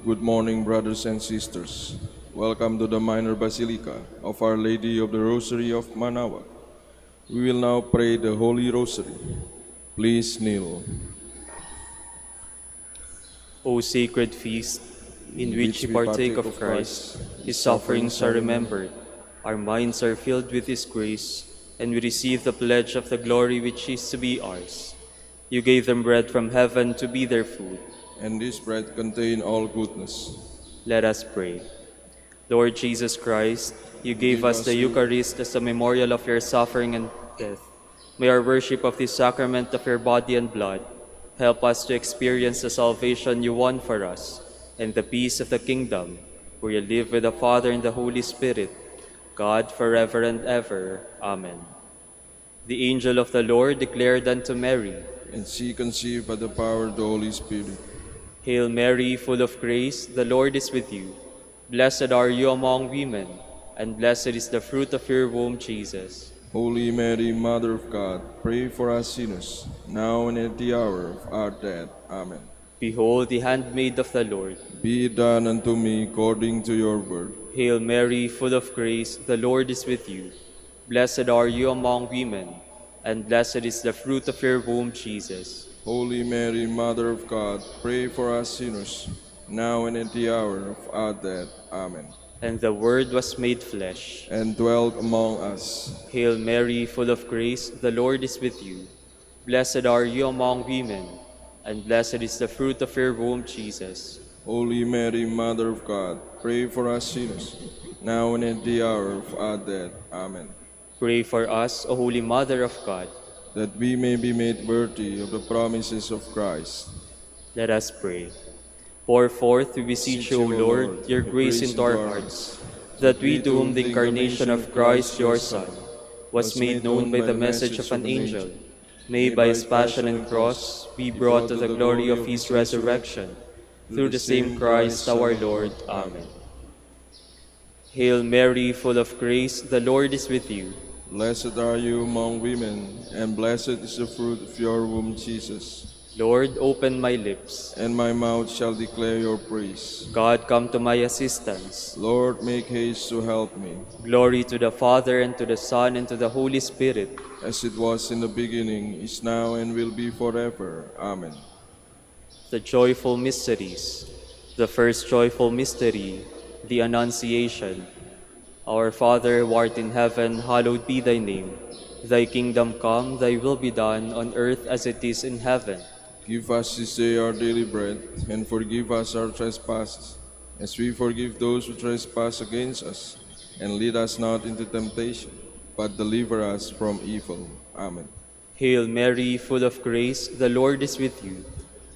Good morning, brothers and sisters. Welcome to the Minor Basilica of Our Lady of the Rosary of Manaoag. We will now pray the Holy Rosary. Please kneel. O sacred feast, in which we we partake of Christ, His sufferings are remembered, our minds are filled with His grace, and we receive the pledge of the glory which is to be ours. You gave them bread from heaven to be their food. And this bread contain all goodness. Let us pray. Lord Jesus Christ, you gave us the Eucharist as a memorial of your suffering and death. May our worship of this sacrament of your body and blood help us to experience the salvation you won for us and the peace of the kingdom, where you live with the Father and the Holy Spirit, God forever and ever. Amen. The angel of the Lord declared unto Mary, And she conceived by the power of the Holy Spirit. Hail Mary, full of grace, the Lord is with you. Blessed are you among women, and blessed is the fruit of your womb, Jesus. Holy Mary, Mother of God, pray for us sinners, now and at the hour of our death. Amen. Behold the handmaid of the Lord. Be it done unto me according to your word. Hail Mary, full of grace, the Lord is with you. Blessed are you among women, and blessed is the fruit of your womb, Jesus. Holy Mary, Mother of God, pray for us sinners, now and at the hour of our death. Amen. And the Word was made flesh, and dwelt among us. Hail Mary, full of grace, the Lord is with you. Blessed are you among women, and blessed is the fruit of your womb, Jesus. Holy Mary, Mother of God, pray for us sinners, now and at the hour of our death. Amen. Pray for us, O Holy Mother of God, that we may be made worthy of the promises of Christ. Let us pray. Pour forth, we beseech you, O Lord, your grace into our hearts, that we, to whom the incarnation of Christ, your Son, was made known by the message of an angel, may by his passion and cross be brought to the glory of his resurrection, through the same Christ our Lord. Amen. Hail Mary, full of grace, the Lord is with you. Blessed are you among women, and blessed is the fruit of your womb, Jesus. Lord, open my lips, and my mouth shall declare your praise. God, come to my assistance. Lord, make haste to help me. Glory to the Father, and to the Son, and to the Holy Spirit. As it was in the beginning, is now, and will be forever. Amen. The joyful mysteries. The first joyful mystery, the Annunciation. Our Father, who art in heaven, hallowed be thy name. Thy kingdom come, thy will be done, on earth as it is in heaven. Give us this day our daily bread, and forgive us our trespasses, as we forgive those who trespass against us. And lead us not into temptation, but deliver us from evil. Amen. Hail Mary, full of grace, the Lord is with you.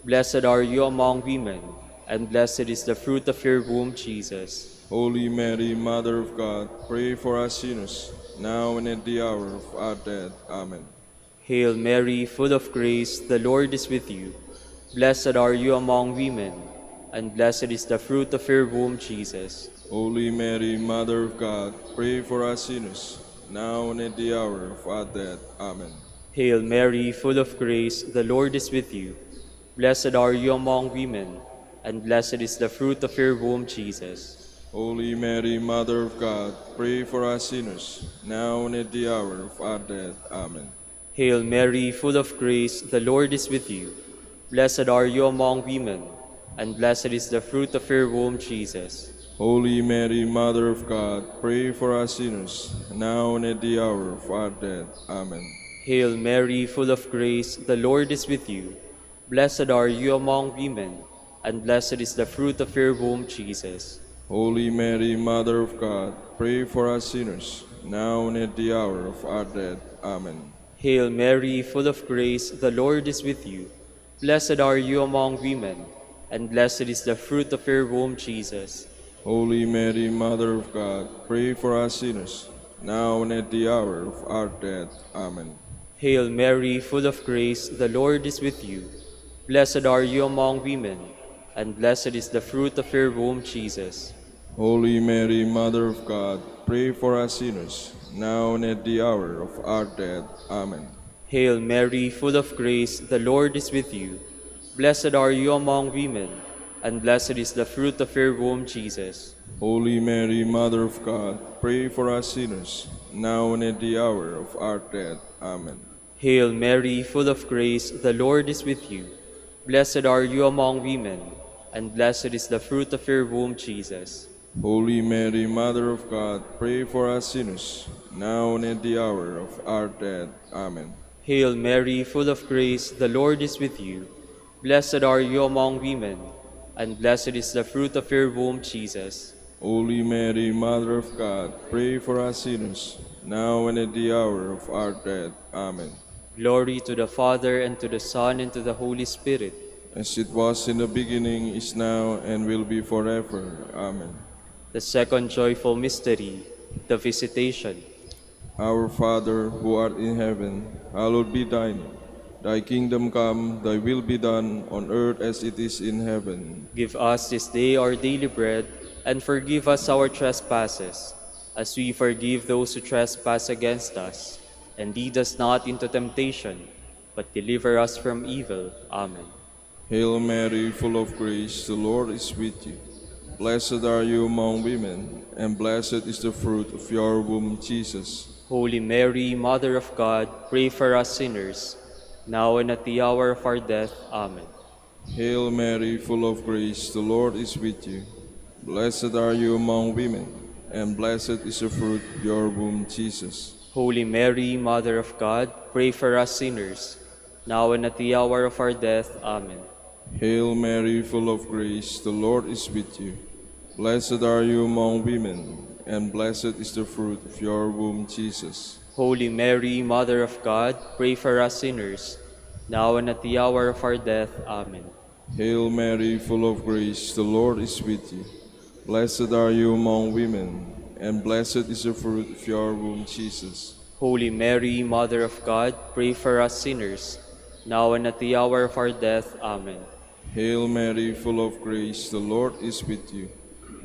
Blessed are you among women, and blessed is the fruit of your womb, Jesus. Holy Mary, Mother of God, pray for us sinners, now and at the hour of our death. Amen. Hail Mary, full of grace, the Lord is with you. Blessed are you among women, and blessed is the fruit of your womb, Jesus. Holy Mary, Mother of God, pray for us sinners, now and at the hour of our death. Amen. Hail Mary, full of grace, the Lord is with you. Blessed are you among women, and blessed is the fruit of your womb, Jesus. Holy Mary, Mother of God, pray for us sinners, now and at the hour of our death. Amen. Hail Mary, full of grace, the Lord is with you. Blessed are you among women, and blessed is the fruit of your womb, Jesus. Holy Mary, Mother of God, pray for us sinners, now and at the hour of our death. Amen. Hail Mary, full of grace, the Lord is with you. Blessed are you among women, and blessed is the fruit of your womb, Jesus. Holy Mary, Mother of God, pray for us sinners, now and at the hour of our death. Amen. Hail Mary, full of grace, the Lord is with you. Blessed are you among women, and blessed is the fruit of your womb, Jesus. Holy Mary, Mother of God, pray for us sinners, now and at the hour of our death. Amen. Hail Mary, full of grace, the Lord is with you. Blessed are you among women, and blessed is the fruit of your womb, Jesus. Holy Mary, Mother of God, pray for us sinners, now and at the hour of our death. Amen. Hail Mary, full of grace, the Lord is with you. Blessed are you among women, and blessed is the fruit of your womb, Jesus. Holy Mary, Mother of God, pray for us sinners, now and at the hour of our death. Amen. Hail Mary, full of grace, the Lord is with you. Blessed are you among women, and blessed is the fruit of your womb, Jesus. Holy Mary, Mother of God, pray for us sinners, now and at the hour of our death. Amen. Hail Mary, full of grace, the Lord is with you. Blessed are you among women, and blessed is the fruit of your womb, Jesus. Holy Mary, Mother of God, pray for us sinners, now and at the hour of our death. Amen. Glory to the Father, and to the Son, and to the Holy Spirit. As it was in the beginning, is now, and will be forever. Amen. The second joyful mystery, the Visitation. Our Father, who art in heaven, hallowed be thy name. Thy kingdom come, thy will be done, on earth as it is in heaven. Give us this day our daily bread, and forgive us our trespasses, as we forgive those who trespass against us. And lead us not into temptation, but deliver us from evil. Amen. Hail Mary, full of grace, the Lord is with you. Blessed are you among women, and blessed is the fruit of your womb, Jesus. Holy Mary, Mother of God, pray for us sinners, now and at the hour of our death. Amen. Hail Mary, full of grace, the Lord is with you. Blessed are you among women, and blessed is the fruit of your womb, Jesus. Holy Mary, Mother of God, pray for us sinners, now and at the hour of our death. Amen. Hail Mary, full of grace, the Lord is with you. Blessed are you among women, and blessed is the fruit of your womb, Jesus. Holy Mary, Mother of God, pray for us sinners, now and at the hour of our death. Amen. Hail Mary, full of grace, the Lord is with you. Blessed are you among women, and blessed is the fruit of your womb, Jesus. Holy Mary, Mother of God, pray for us sinners, now and at the hour of our death. Amen. Hail Mary, full of grace, the Lord is with you.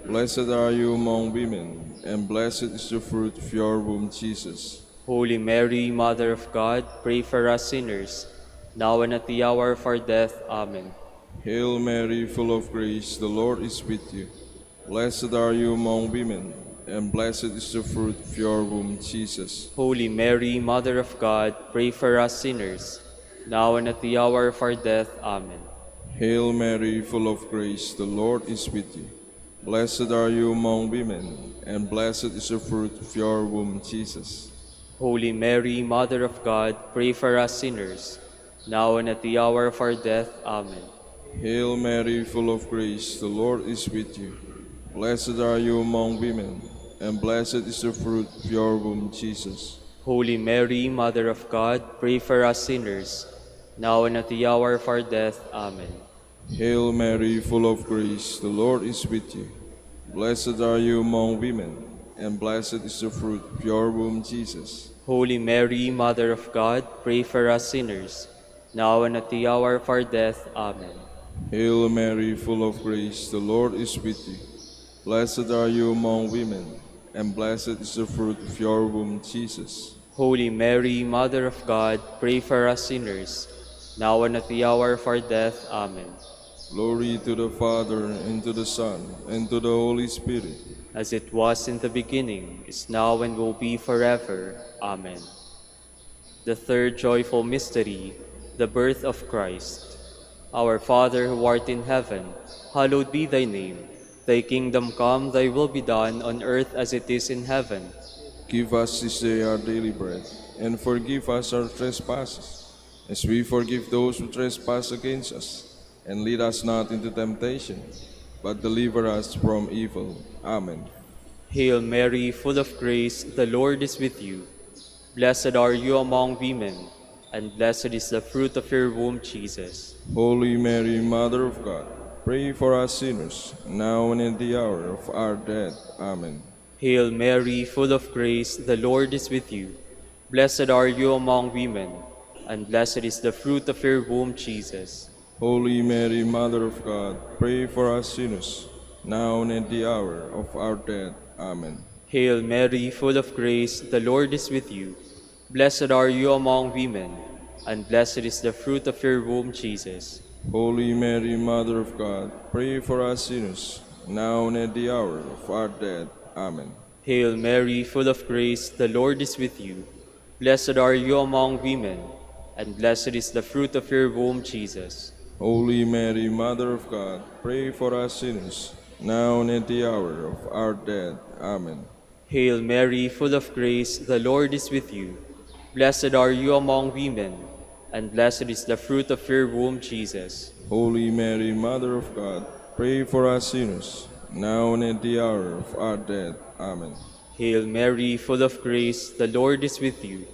Blessed are you among women, and blessed is the fruit of your womb, Jesus. Holy Mary, Mother of God, pray for us sinners, now and at the hour of our death. Amen. Hail Mary, full of grace, the Lord is with you. Blessed are you among women, and blessed is the fruit of your womb, Jesus. Holy Mary, Mother of God, pray for us sinners, now and at the hour of our death. Amen. Hail Mary, full of grace, the Lord is with you. Blessed are you among women, and blessed is the fruit of your womb, Jesus. Holy Mary, Mother of God, pray for us sinners, now and at the hour of our death. Amen. Hail Mary, full of grace, the Lord is with you. Blessed are you among women, and blessed is the fruit of your womb, Jesus. Holy Mary, Mother of God, pray for us sinners, now and at the hour of our death. Amen. Hail Mary, full of grace, the Lord is with you. Blessed are you among women, and blessed is the fruit of your womb, Jesus. Holy Mary, Mother of God, pray for us sinners, now and at the hour of our death. Amen. Hail Mary, full of grace, the Lord is with you. Blessed are you among women, and blessed is the fruit of your womb, Jesus. Holy Mary, Mother of God, pray for us sinners, now and at the hour of our death. Amen. Glory to the Father, and to the Son, and to the Holy Spirit. As it was in the beginning, is now, and will be forever. Amen. The third joyful mystery, the birth of Christ. Our Father, who art in heaven, hallowed be thy name. Thy kingdom come, thy will be done, on earth as it is in heaven. Give us this day our daily bread, and forgive us our trespasses, as we forgive those who trespass against us. And lead us not into temptation, but deliver us from evil. Amen. Hail Mary, full of grace, the Lord is with you. Blessed are you among women, and blessed is the fruit of your womb, Jesus. Holy Mary, Mother of God, pray for us sinners, now and at the hour of our death. Amen. Hail Mary, full of grace, the Lord is with you. Blessed are you among women, and blessed is the fruit of your womb, Jesus. Holy Mary, Mother of God, pray for us sinners, now and at the hour of our death. Amen. Hail Mary, full of grace, the Lord is with you. Blessed are you among women, and blessed is the fruit of your womb, Jesus. Holy Mary, Mother of God, pray for us sinners, now and at the hour of our death. Amen. Hail Mary, full of grace, the Lord is with you. Blessed are you among women, and blessed is the fruit of your womb, Jesus. Holy Mary, Mother of God, pray for us sinners, now and at the hour of our death. Amen. Hail Mary, full of grace, the Lord is with you. Blessed are you among women, and blessed is the fruit of your womb, Jesus. Holy Mary, Mother of God, pray for us sinners, now and at the hour of our death. Amen. Hail Mary, full of grace, the Lord is with you.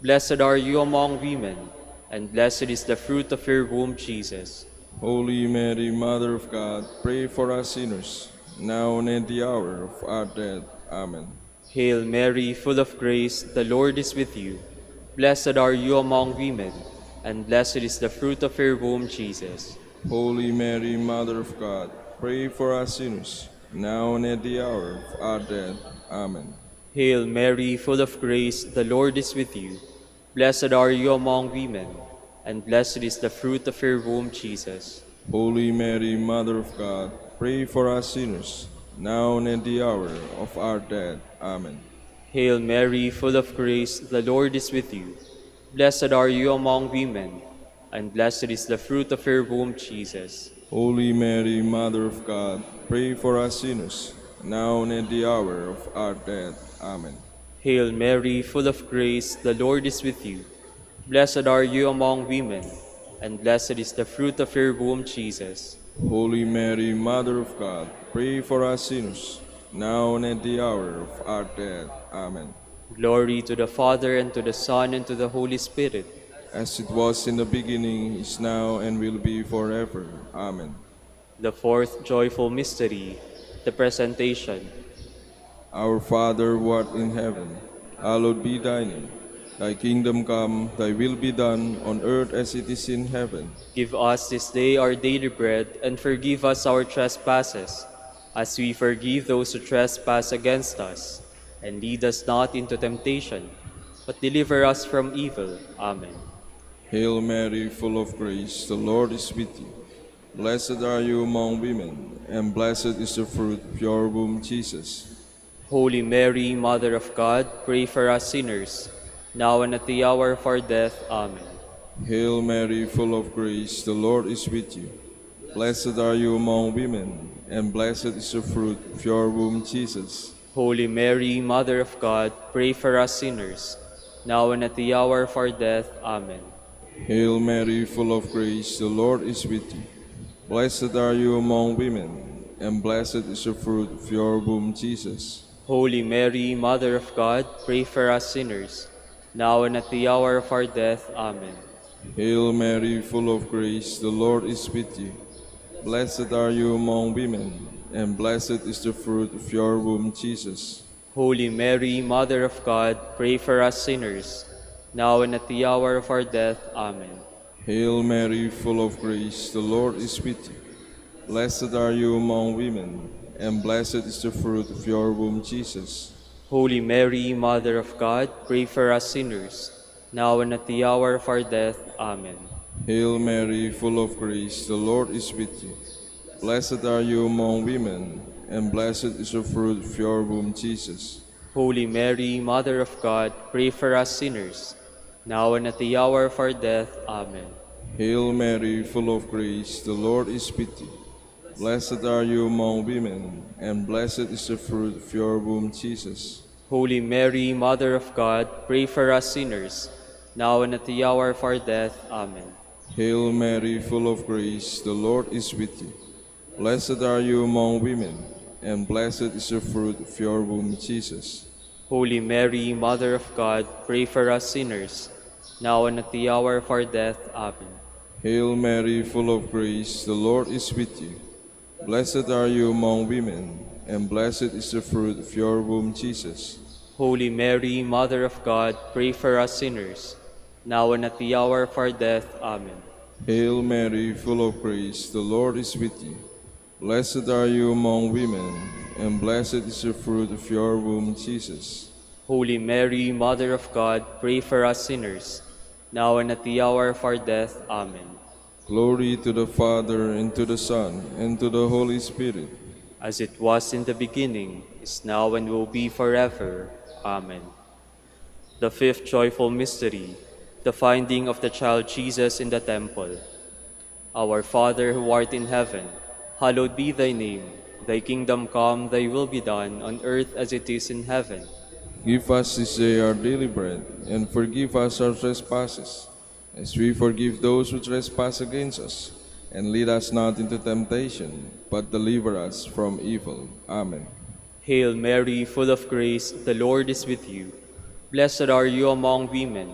Blessed are you among women, and blessed is the fruit of your womb, Jesus. Holy Mary, Mother of God, pray for us sinners, now and at the hour of our death. Amen. Hail Mary, full of grace, the Lord is with you. Blessed are you among women, and blessed is the fruit of your womb, Jesus. Holy Mary, Mother of God, pray for us sinners, now and at the hour of our death. Amen. Hail Mary, full of grace, the Lord is with you. Blessed are you among women, and blessed is the fruit of your womb, Jesus. Holy Mary, Mother of God, pray for us sinners, now and at the hour of our death. Amen. Hail Mary, full of grace, the Lord is with you. Blessed are you among women, and blessed is the fruit of your womb, Jesus. Holy Mary, Mother of God, pray for us sinners, now and at the hour of our death. Amen. Hail Mary, full of grace, the Lord is with you. Blessed are you among women, and blessed is the fruit of your womb, Jesus. Holy Mary, Mother of God, pray for us sinners, now and at the hour of our death. Amen. Glory to the Father, and to the Son, and to the Holy Spirit. As it was in the beginning, is now, and will be forever. Amen. The fourth joyful mystery, the Presentation. Our Father, who art in heaven, hallowed be thy name. Thy kingdom come, thy will be done, on earth as it is in heaven. Give us this day our daily bread, and forgive us our trespasses, as we forgive those who trespass against us. And lead us not into temptation, but deliver us from evil. Amen. Hail Mary, full of grace, the Lord is with you. Blessed are you among women, and blessed is the fruit of your womb, Jesus. Holy Mary, Mother of God, pray for us sinners, now and at the hour of our death. Amen. Hail Mary, full of grace, the Lord is with you. Blessed are you among women, and blessed is the fruit of your womb, Jesus. Holy Mary, Mother of God, pray for us sinners, now and at the hour of our death. Amen. Hail Mary, full of grace, the Lord is with you. Blessed are you among women, and blessed is the fruit of your womb, Jesus. Holy Mary, Mother of God, pray for us sinners, now and at the hour of our death. Amen. Hail Mary, full of grace, the Lord is with you. Blessed are you among women, and blessed is the fruit of your womb, Jesus. Holy Mary, Mother of God, pray for us sinners, now and at the hour of our death. Amen. Hail Mary, full of grace, the Lord is with you. Blessed are you among women, and blessed is the fruit of your womb, Jesus. Holy Mary, Mother of God, pray for us sinners, now and at the hour of our death. Amen. Hail Mary, full of grace, the Lord is with you. Blessed are you among women, and blessed is the fruit of your womb, Jesus. Holy Mary, Mother of God, pray for us sinners, now and at the hour of our death. Amen. Hail Mary, full of grace, the Lord is with you. Blessed are you among women, and blessed is the fruit of your womb, Jesus. Holy Mary, Mother of God, pray for us sinners, now and at the hour of our death. Amen. Hail Mary, full of grace, the Lord is with you. Blessed are you among women, and blessed is the fruit of your womb, Jesus. Holy Mary, Mother of God, pray for us sinners, now and at the hour of our death. Amen. Hail Mary, full of grace, the Lord is with you. Blessed are you among women, and blessed is the fruit of your womb, Jesus. Holy Mary, Mother of God, pray for us sinners, now and at the hour of our death. Amen. Hail Mary, full of grace, the Lord is with you. Blessed are you among women, and blessed is the fruit of your womb, Jesus. Holy Mary, Mother of God, pray for us sinners, now and at the hour of our death. Amen. Glory to the Father, and to the Son, and to the Holy Spirit. as it was in the beginning, is now, and will be forever. Amen. The fifth joyful mystery, the finding of the child Jesus in the temple. Our Father who art in heaven, hallowed be thy name. Thy kingdom come, thy will be done, on earth as it is in heaven. Give us this day our daily bread, and forgive us our trespasses, as we forgive those who trespass against us. And lead us not into temptation, but deliver us from evil. Amen. Hail Mary, full of grace, the Lord is with you. Blessed are you among women,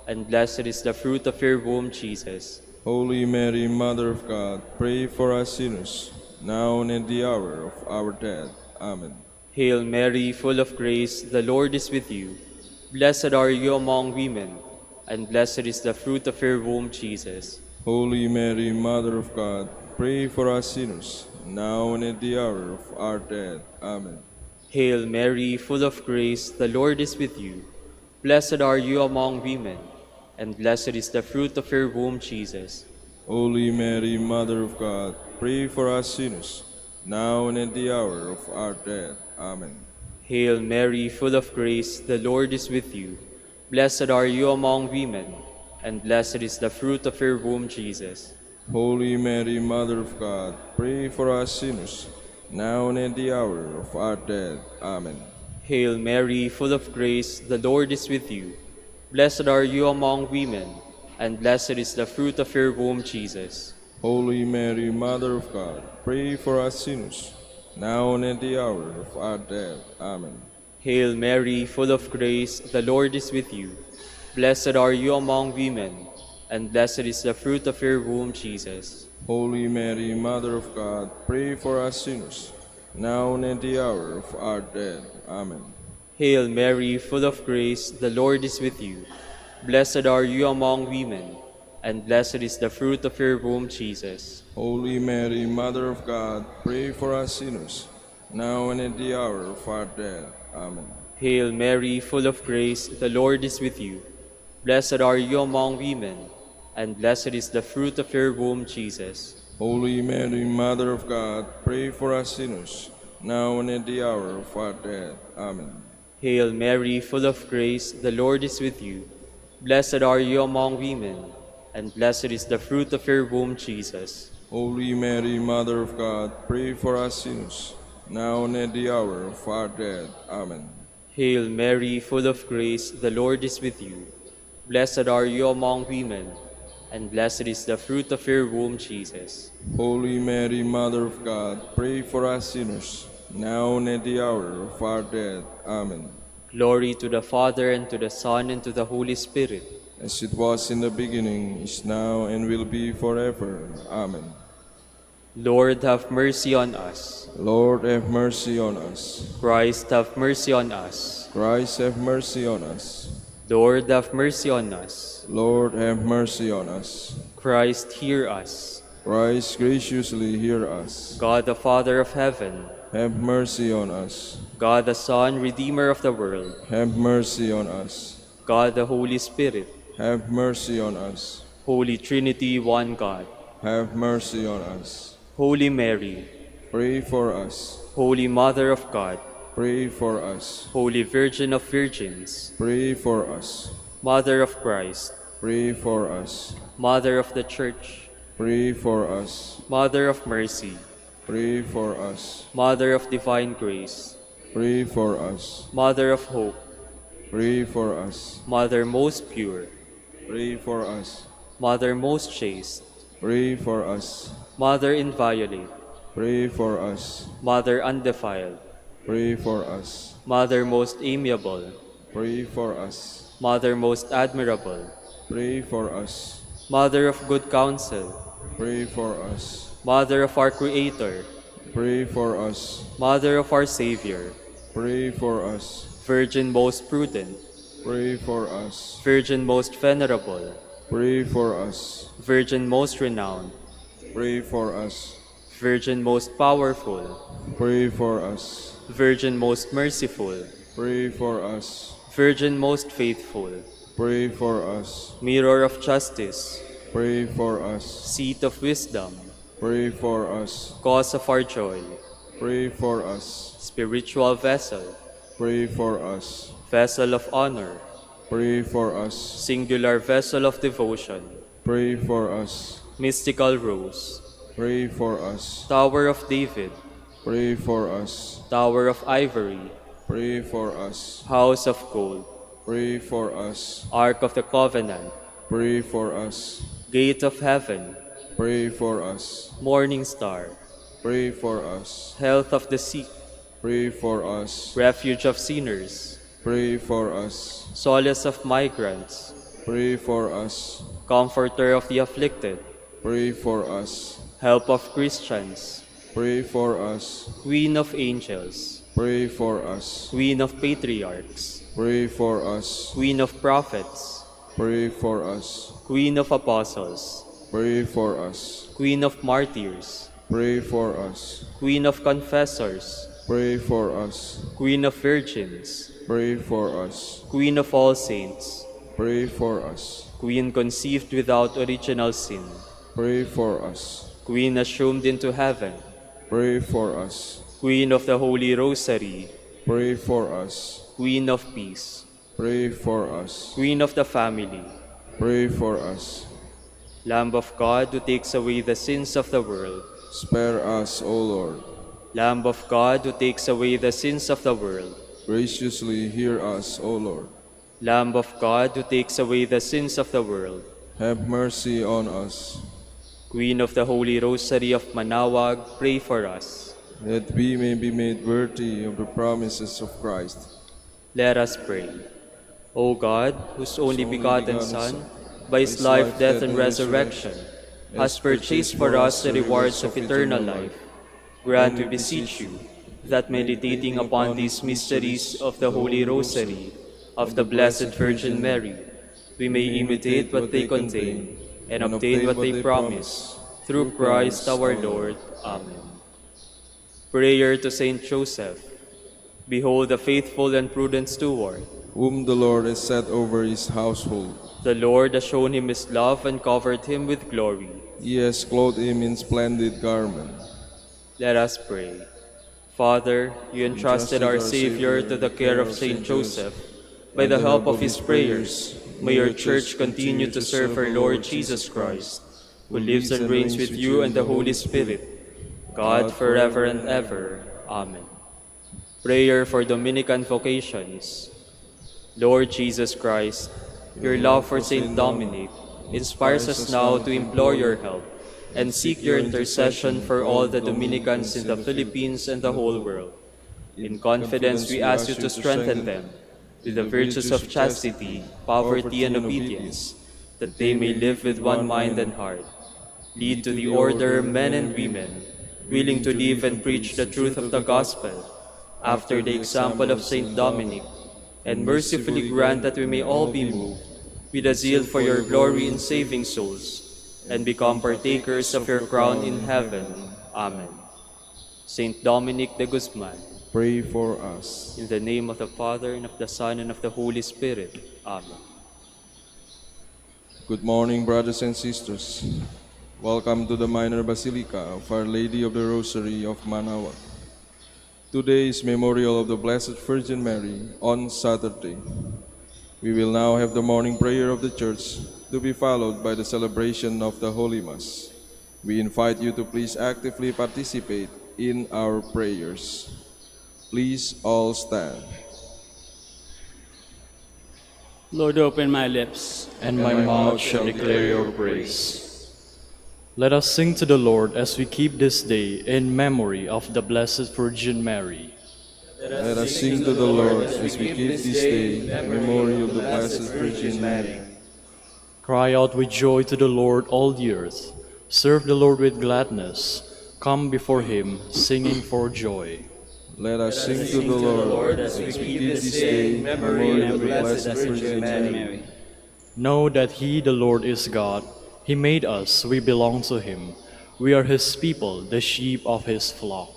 and blessed is the fruit of your womb, Jesus. Holy Mary, Mother of God, pray for us sinners, now and at the hour of our death. Amen. Hail Mary, full of grace, the Lord is with you. Blessed are you among women, and blessed is the fruit of your womb, Jesus. Holy Mary, Mother of God, pray for us sinners, now and at the hour of our death. Amen. Hail Mary, full of grace, the Lord is with you. Blessed are you among women, and blessed is the fruit of your womb, Jesus. Holy Mary, Mother of God, pray for us sinners, now and at the hour of our death. Amen. Hail Mary, full of grace, the Lord is with you. Blessed are you among women, and blessed is the fruit of your womb, Jesus. Holy Mary, Mother of God, pray for us sinners, now and at the hour of our death. Amen. Hail Mary, full of grace, the Lord is with you. Blessed are you among women, and blessed is the fruit of your womb, Jesus. Holy Mary, Mother of God, pray for us sinners, now and at the hour of our death. Amen. Hail Mary, full of grace, the Lord is with you. Blessed are you among women, and blessed is the fruit of your womb, Jesus. Holy Mary, Mother of God, pray for us sinners, now and at the hour of our death. Amen. Hail Mary, full of grace, the Lord is with you. Blessed are you among women, and blessed is the fruit of your womb, Jesus. Holy Mary, Mother of God, pray for us sinners, now and at the hour of our death. Amen. Hail Mary, full of grace, the Lord is with you. Blessed are you among women, and blessed is the fruit of your womb, Jesus. Holy Mary, Mother of God, pray for us sinners, now and at the hour of our death. Amen. Hail Mary, full of grace, the Lord is with you. Blessed are you among women, and blessed is the fruit of your womb, Jesus. Holy Mary, Mother of God, pray for us sinners, now and at the hour of our death. Amen. Hail Mary, full of grace, the Lord is with you. Blessed are you among women, and blessed is the fruit of your womb, Jesus. Holy Mary, Mother of God, pray for us sinners, now and at the hour of our death. Amen. Glory to the Father, and to the Son, and to the Holy Spirit. As it was in the beginning, is now, and will be forever. Amen. Lord, have mercy on us. Lord, have mercy on us. Christ, have mercy on us. Christ, have mercy on us. Lord, have mercy on us. Lord, have mercy on us. Christ, hear us. Christ, graciously hear us. God, the Father of heaven, Have mercy on us. God, the Son, Redeemer of the world, Have mercy on us. God, the Holy Spirit, Have mercy on us. Holy Trinity, one God. Have mercy on us. Holy Mary, Pray for us. Holy Mother of God, Pray for us. Holy Virgin of Virgins, Pray for us. Mother of Christ, Pray for us. Mother of the Church, Pray for us. Mother of Mercy, Pray for us. Mother of Divine Grace, Pray for us. Mother of Hope, Pray for us. Mother most pure, Pray for us. Mother most chaste, Pray for us. Mother inviolate, Pray for us. Mother undefiled, Pray for us. Mother most amiable, Pray for us. Mother most admirable, Pray for us. Mother of good counsel, Pray for us. Mother of our Creator, Pray for us. Mother of our Savior, Pray for us. Virgin most prudent, Pray for us. Virgin most venerable, Pray for us. Virgin most renowned, Pray for us. Virgin most powerful, Pray for us. Virgin most merciful, Pray for us. Virgin most faithful, Pray for us. Mirror of justice, Pray for us. Seat of wisdom, Pray for us. cause of our joy, Pray for us. spiritual vessel, Pray for us. vessel of honor, Pray for us. singular vessel of devotion, Pray for us. mystical rose, Pray for us. Tower of David, Pray for us. Tower of Ivory, Pray for us. House of Gold, Pray for us. Ark of the Covenant, Pray for us. Gate of Heaven, Pray for us. Morning Star, Pray for us. Health of the Sick, Pray for us. Refuge of Sinners, Pray for us. Solace of Migrants, Pray for us. Comforter of the Afflicted, Pray for us. Help of Christians, Pray for us. Queen of Angels, Pray for us. Queen of Patriarchs, Pray for us. Queen of Prophets, Pray for us. Queen of Apostles, Pray for us. Queen of Martyrs, Pray for us. Queen of Confessors, Pray for us. Queen of Virgins, Pray for us. Queen of all saints, Pray for us. Queen conceived without original sin, Pray for us. Queen assumed into heaven, Pray for us. Queen of the Holy Rosary, Pray for us. Queen of Peace, Pray for us. Queen of the Family, Pray for us. Lamb of God who takes away the sins of the world, Spare us, O Lord. Lamb of God who takes away the sins of the world, Graciously hear us, O Lord. Lamb of God who takes away the sins of the world, Have mercy on us, Queen of the Holy Rosary of Manaoag, pray for us. that we may be made worthy of the promises of Christ. Let us pray. O God, whose only begotten Son, by his life, death, and resurrection, has purchased for us the rewards of eternal life, grant, we beseech you, that meditating upon these mysteries of the Holy Rosary of the Blessed Virgin Mary, we may imitate what they contain and obtain what they promise, through Christ our Lord. Amen. Prayer to Saint Joseph. Behold the faithful and prudent steward. Whom the Lord has set over his household. The Lord has shown him his love and covered him with glory. He has clothed him in splendid garment. Let us pray. Father, you entrusted our Savior to the care of Saint Joseph. By the help of his prayers, may your Church continue to serve our Lord Jesus Christ, who lives and reigns with you and the Holy Spirit, God forever and ever. Amen. Prayer for Dominican vocations. Lord Jesus Christ, your love for Saint Dominic inspires us now to implore your help and seek your intercession for all the Dominicans in the Philippines and the whole world. In confidence, we ask you to strengthen them with the virtues of chastity, poverty, and obedience, that they may live with one mind and heart. Lead to the order men and women, willing to live and preach the truth of the gospel, after the example of Saint Dominic, and mercifully grant that we may all be moved with a zeal for your glory in saving souls, and become partakers of your crown in heaven. Amen. Saint Dominic de Guzman, Pray for us. in the name of the Father, and of the Son, and of the Holy Spirit. Amen. Good morning, brothers and sisters. Welcome to the Minor Basilica of Our Lady of the Rosary of Manaoag. Today is memorial of the Blessed Virgin Mary on Saturday. We will now have the morning prayer of the Church, to be followed by the celebration of the Holy Mass. We invite you to please actively participate in our prayers. Please all stand. Lord, open my lips, and my mouth shall declare your praise. Let us sing to the Lord as we keep this day in memory of the Blessed Virgin Mary. Let us sing to the Lord as we keep this day in memory of the Blessed Virgin Mary. Cry out with joy to the Lord, all the earth. Serve the Lord with gladness. Come before him, singing for joy. Let us sing to the Lord as we keep this day in memory of the Blessed Virgin Mary. Know that he, the Lord, is God. He made us, we belong to him. We are his people, the sheep of his flock.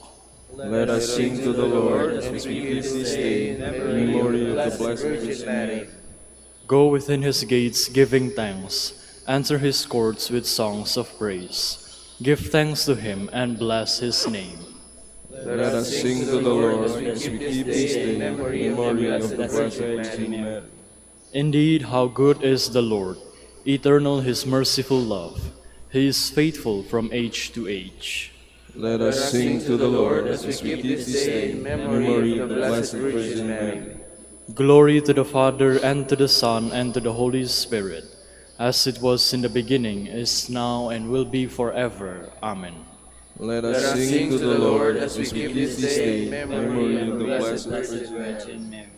Let us sing to the Lord as we keep this day in memory of the Blessed Virgin Mary. Go within his gates giving thanks. Enter his courts with songs of praise. Give thanks to him and bless his name. Let us sing to the Lord as we keep this day in memory of the Blessed Virgin Mary. Indeed, how good is the Lord, eternal his merciful love. He is faithful from age to age. Let us sing to the Lord as we keep this day in memory of the Blessed Virgin Mary. Glory to the Father, and to the Son, and to the Holy Spirit, as it was in the beginning, is now, and will be forever. Amen. Let us sing to the Lord as we keep this day in memory of the Blessed Virgin Mary.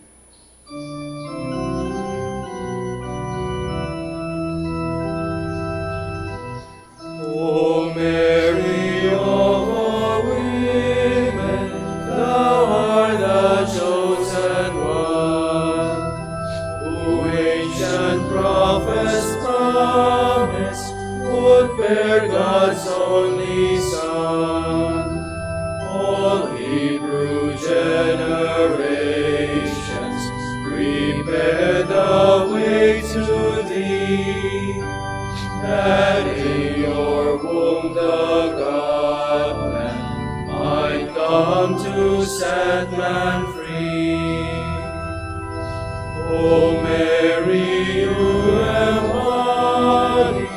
O Mary, of all women, thou art the chosen one, who ancient prophets promised would bear God's only Son. All Hebrew generations prepare the way to thee, that in your womb the God-man might come to set man free. O Mary, you embody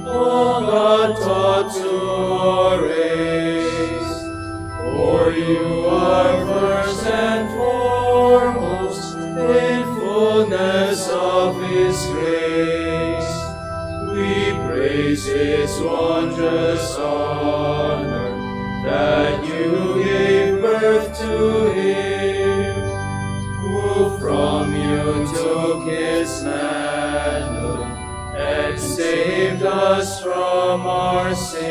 all God taught to our race, for you are first and foremost in fullness of His grace. We praise His wondrous honor, that you gave birth to Him, who from you took His manhood and saved us from our sins.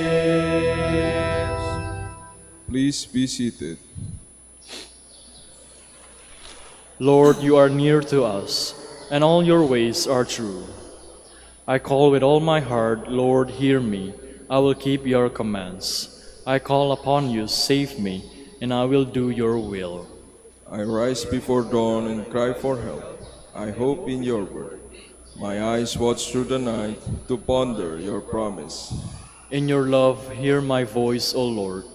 Please be seated. Lord, you are near to us, and all your ways are true. I call with all my heart, Lord, hear me. I will keep your commands. I call upon you, save me, and I will do your will. I rise before dawn and cry for help. I hope in your word. My eyes watch through the night to ponder your promise. In your love, hear my voice, O Lord.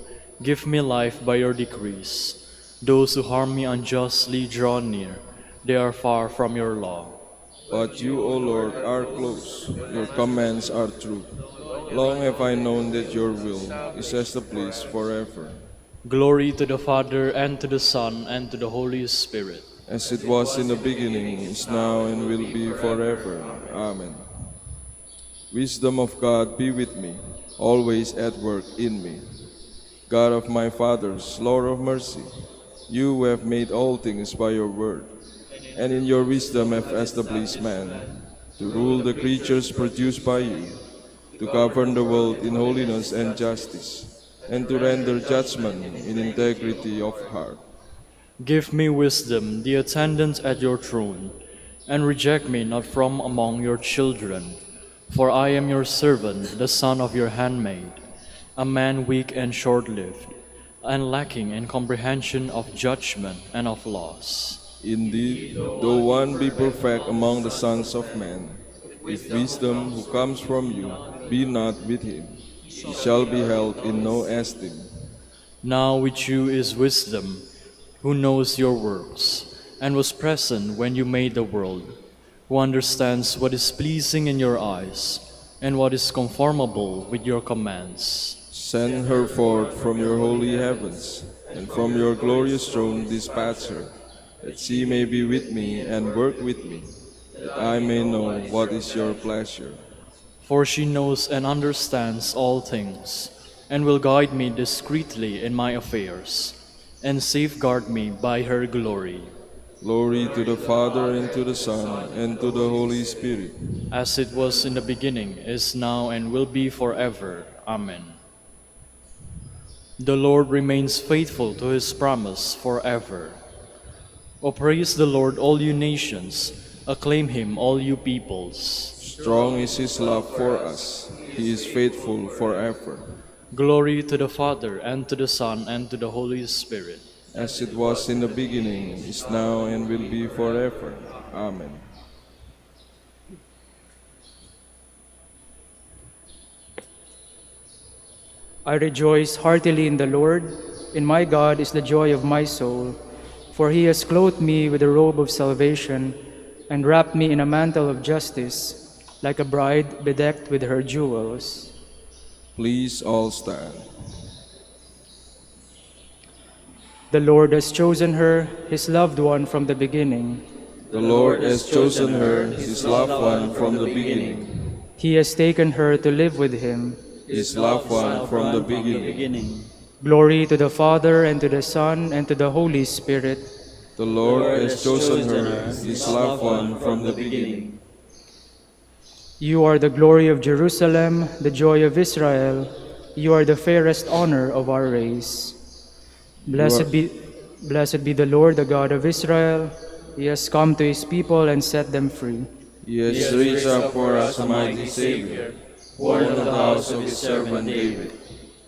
Give me life by your decrees. Those who harm me unjustly draw near. They are far from your law. But you, O Lord, are close. Your commands are true. Long have I known that your will is established forever. Glory to the Father, and to the Son, and to the Holy Spirit. As it was in the beginning, is now, and will be forever. Amen. Wisdom of God be with me, always at work in me. God of my fathers, Lord of mercy, you who have made all things by your word, and in your wisdom have established man, to rule the creatures produced by you, to govern the world in holiness and justice, and to render judgment in integrity of heart. Give me wisdom, the attendant at your throne, and reject me not from among your children. For I am your servant, the son of your handmaid, a man weak and short-lived, and lacking in comprehension of judgment and of laws. Indeed, though one be perfect among the sons of men, if wisdom who comes from you be not with him, he shall be held in no esteem. Now with you is wisdom, who knows your works, and was present when you made the world, who understands what is pleasing in your eyes, and what is conformable with your commands. Send her forth from your holy heavens, and from your glorious throne dispatch her, that she may be with me and work with me, that I may know what is your pleasure. For she knows and understands all things, and will guide me discreetly in my affairs, and safeguard me by her glory. Glory to the Father, and to the Son, and to the Holy Spirit. As it was in the beginning, is now, and will be forever. Amen. The Lord remains faithful to his promise forever. O praise the Lord, all you nations. Acclaim him, all you peoples. Strong is his love for us. He is faithful forever. Glory to the Father, and to the Son, and to the Holy Spirit. As it was in the beginning, is now, and will be forever. Amen. I rejoice heartily in the Lord. In my God is the joy of my soul. For he has clothed me with a robe of salvation and wrapped me in a mantle of justice, like a bride bedecked with her jewels. Please all stand. The Lord has chosen her, his loved one from the beginning. The Lord has chosen her, his loved one from the beginning. He has taken her to live with him. His loved one from the beginning. Glory to the Father, and to the Son, and to the Holy Spirit. The Lord has chosen her, his loved one from the beginning. You are the glory of Jerusalem, the joy of Israel. You are the fairest honor of our race. Blessed be the Lord, the God of Israel. He has come to his people and set them free. He has raised up for us a mighty Savior, born of the house of his servant David.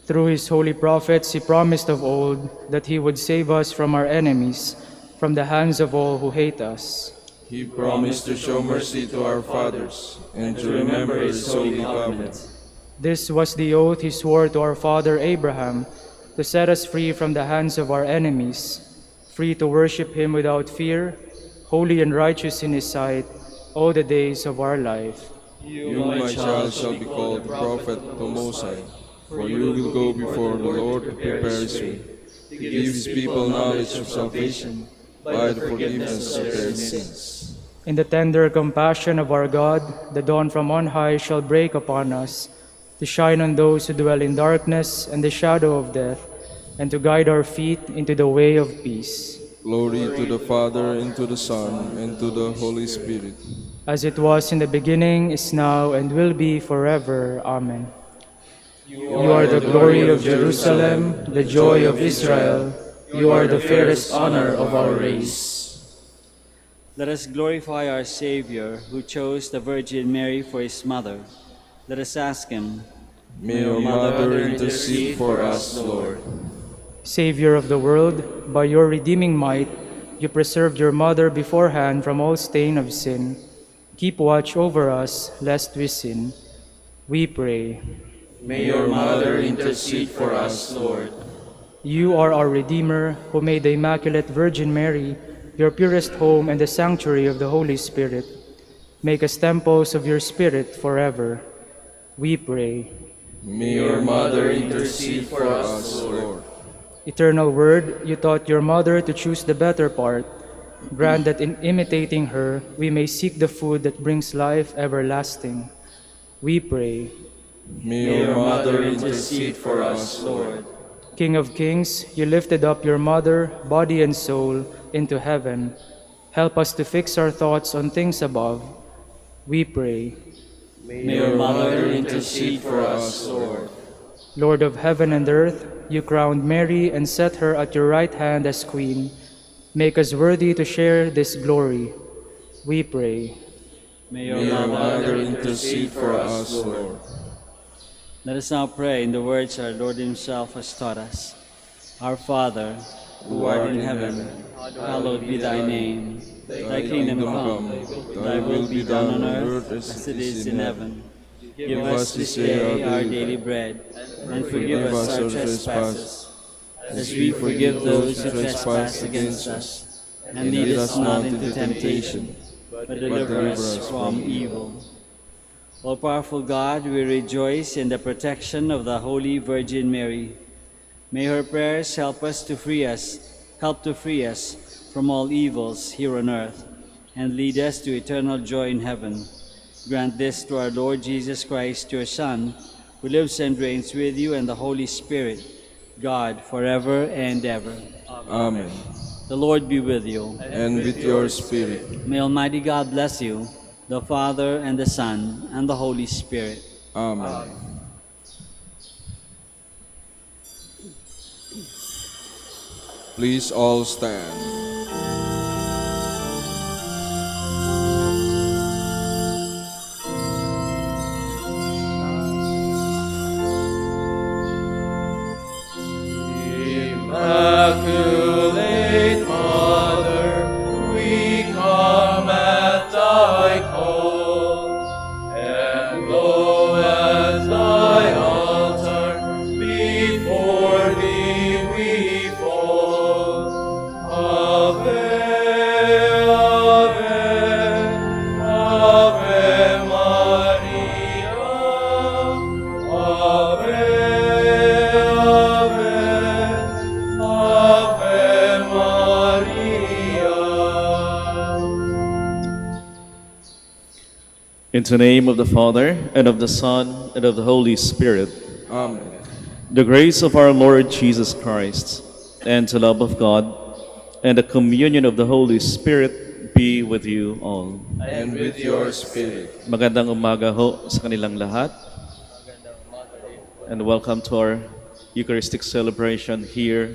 Through his holy prophets he promised of old that he would save us from our enemies, from the hands of all who hate us. He promised to show mercy to our fathers and to remember his holy covenant. This was the oath he swore to our father Abraham, to set us free from the hands of our enemies, free to worship him without fear, holy and righteous in his sight, all the days of our life. You, my child, shall be called prophet to Most High, for you will go before the Lord to prepare his way, to give his people knowledge of salvation by the forgiveness of their sins. In the tender compassion of our God, the dawn from on high shall break upon us, to shine on those who dwell in darkness and the shadow of death, and to guide our feet into the way of peace. Glory to the Father, and to the Son, and to the Holy Spirit. As it was in the beginning, is now, and will be forever. Amen. You are the glory of Jerusalem, the joy of Israel. You are the fairest honor of our race. Let us glorify our Savior, who chose the Virgin Mary for his mother. Let us ask him, May your Mother intercede for us, Lord. Savior of the world, by your redeeming might, you preserved your mother beforehand from all stain of sin. Keep watch over us, lest we sin. We pray. May your Mother intercede for us, Lord. You are our Redeemer, who made the Immaculate Virgin Mary your purest home and the sanctuary of the Holy Spirit. Make us temples of your Spirit forever. We pray. May your Mother intercede for us, Lord. Eternal Word, you taught your mother to choose the better part. Grant that in imitating her, we may seek the food that brings life everlasting. We pray. May your Mother intercede for us, Lord. King of kings, you lifted up your mother, body and soul, into heaven. Help us to fix our thoughts on things above. We pray. May your Mother intercede for us, Lord. Lord of heaven and earth, you crowned Mary and set her at your right hand as Queen. Make us worthy to share this glory. We pray. May May your Mother intercede for us, Lord. Let us now pray in the words our Lord himself has taught us. Our Father, who art in heaven, hallowed be thy name. Thy kingdom come, thy will be done on earth as it is in heaven. Give us this day our daily bread, and forgive us our trespasses, as we forgive those who trespass against us. And lead us not into temptation, but deliver us from evil. All-powerful God, we rejoice in the protection of the Holy Virgin Mary. May her prayers help to free us from all evils here on earth, and lead us to eternal joy in heaven. Grant this to our Lord Jesus Christ, your Son, who lives and reigns with you and the Holy Spirit, God, forever and ever. Amen. The Lord be with you. And with your spirit. May Almighty God bless you, the Father, and the Son, and the Holy Spirit. Amen. Please all stand. Immaculate Mother, we come at thy call, and lo, at thy altar, be In the name of the Father, and of the Son, and of the Holy Spirit. Amen. The grace of our Lord Jesus Christ, and the love of God, and the communion of the Holy Spirit be with you all. And with your spirit. Magandang umaga ho sa kanilang lahat. And welcome to our Eucharistic celebration here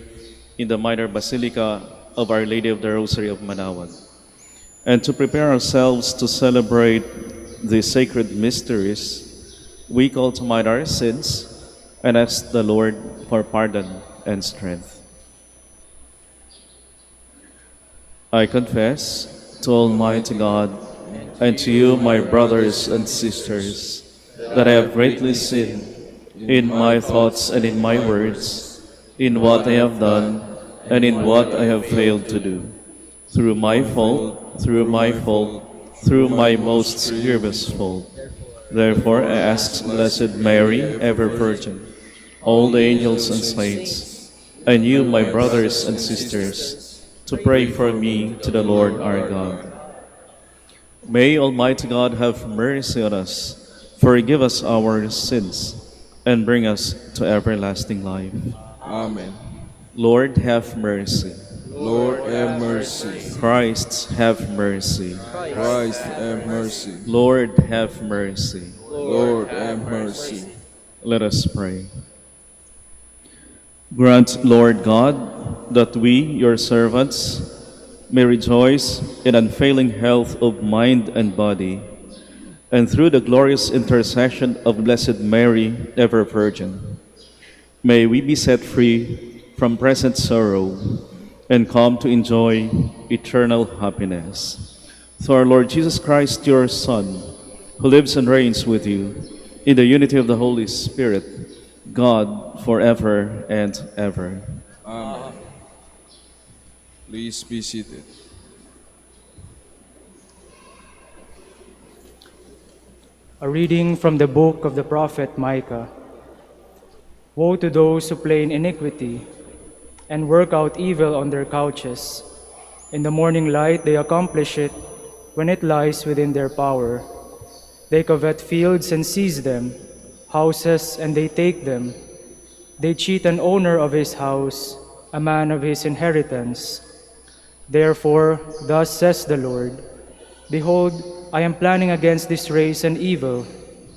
in the Minor Basilica of Our Lady of the Rosary of Manaoag. And to prepare ourselves to celebrate the sacred mysteries, we call to mind our sins and ask the Lord for pardon and strength. I confess to Almighty God and to you, my brothers and sisters, that I have greatly sinned in my thoughts and in my words, in what I have done and in what I have failed to do, through my fault, through my most grievous fault. Therefore I ask Blessed Mary, ever Virgin, all the angels and saints, and you, my brothers and sisters, to pray for me to the Lord our God. May Almighty God have mercy on us, forgive us our sins, and bring us to everlasting life. Amen. Lord, have mercy. Lord, have mercy. Christ, have mercy. Christ, have mercy. Lord, have mercy. Lord, have mercy. Let us pray. Grant, Lord God, that we, your servants, may rejoice in unfailing health of mind and body, and through the glorious intercession of Blessed Mary, ever Virgin, may we be set free from present sorrow and come to enjoy eternal happiness. Through our Lord Jesus Christ, your Son, who lives and reigns with you in the unity of the Holy Spirit, God, forever and ever. Amen. Please be seated. A reading from the book of the prophet Micah. Woe to those who play in iniquity and work out evil on their couches. In the morning light they accomplish it when it lies within their power. They covet fields and seize them, houses and they take them. They cheat an owner of his house, a man of his inheritance. Therefore, thus says the Lord, behold, I am planning against this race an evil,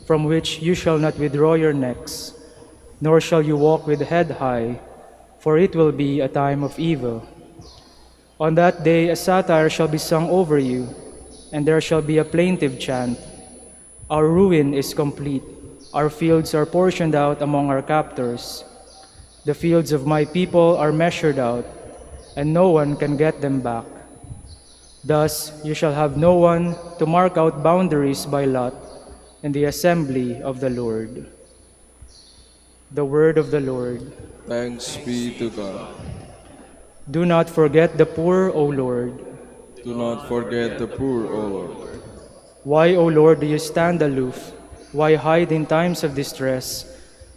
from which you shall not withdraw your necks, nor shall you walk with head high, for it will be a time of evil. On that day a satire shall be sung over you, and there shall be a plaintive chant. Our ruin is complete, our fields are portioned out among our captors. The fields of my people are measured out, and no one can get them back. Thus you shall have no one to mark out boundaries by lot in the assembly of the Lord. The word of the Lord. Thanks be to God. Do not forget the poor, O Lord. Do not forget the poor, O Lord. Why, O Lord, do you stand aloof? Why hide in times of distress?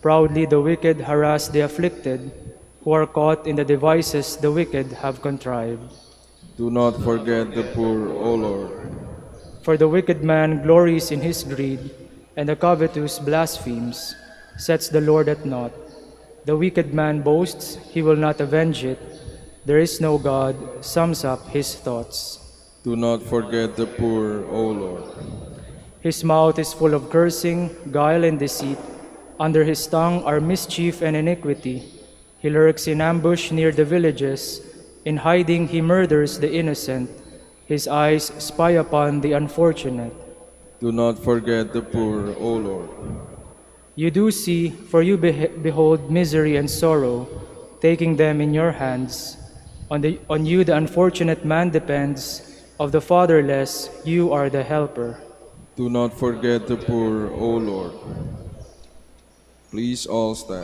Proudly the wicked harass the afflicted, who are caught in the devices the wicked have contrived. Do not forget the poor, O Lord. For the wicked man glories in his greed, and the covetous blasphemes, sets the Lord at naught. The wicked man boasts, he will not avenge it. There is no God, sums up his thoughts. Do not forget the poor, O Lord. His mouth is full of cursing, guile and deceit. Under his tongue are mischief and iniquity. He lurks in ambush near the villages. In hiding he murders the innocent. His eyes spy upon the unfortunate. Do not forget the poor, O Lord. You do see, for you behold misery and sorrow, taking them in your hands. On you the unfortunate man depends. Of the fatherless, you are the helper. Do not forget the poor, O Lord. Please all stand.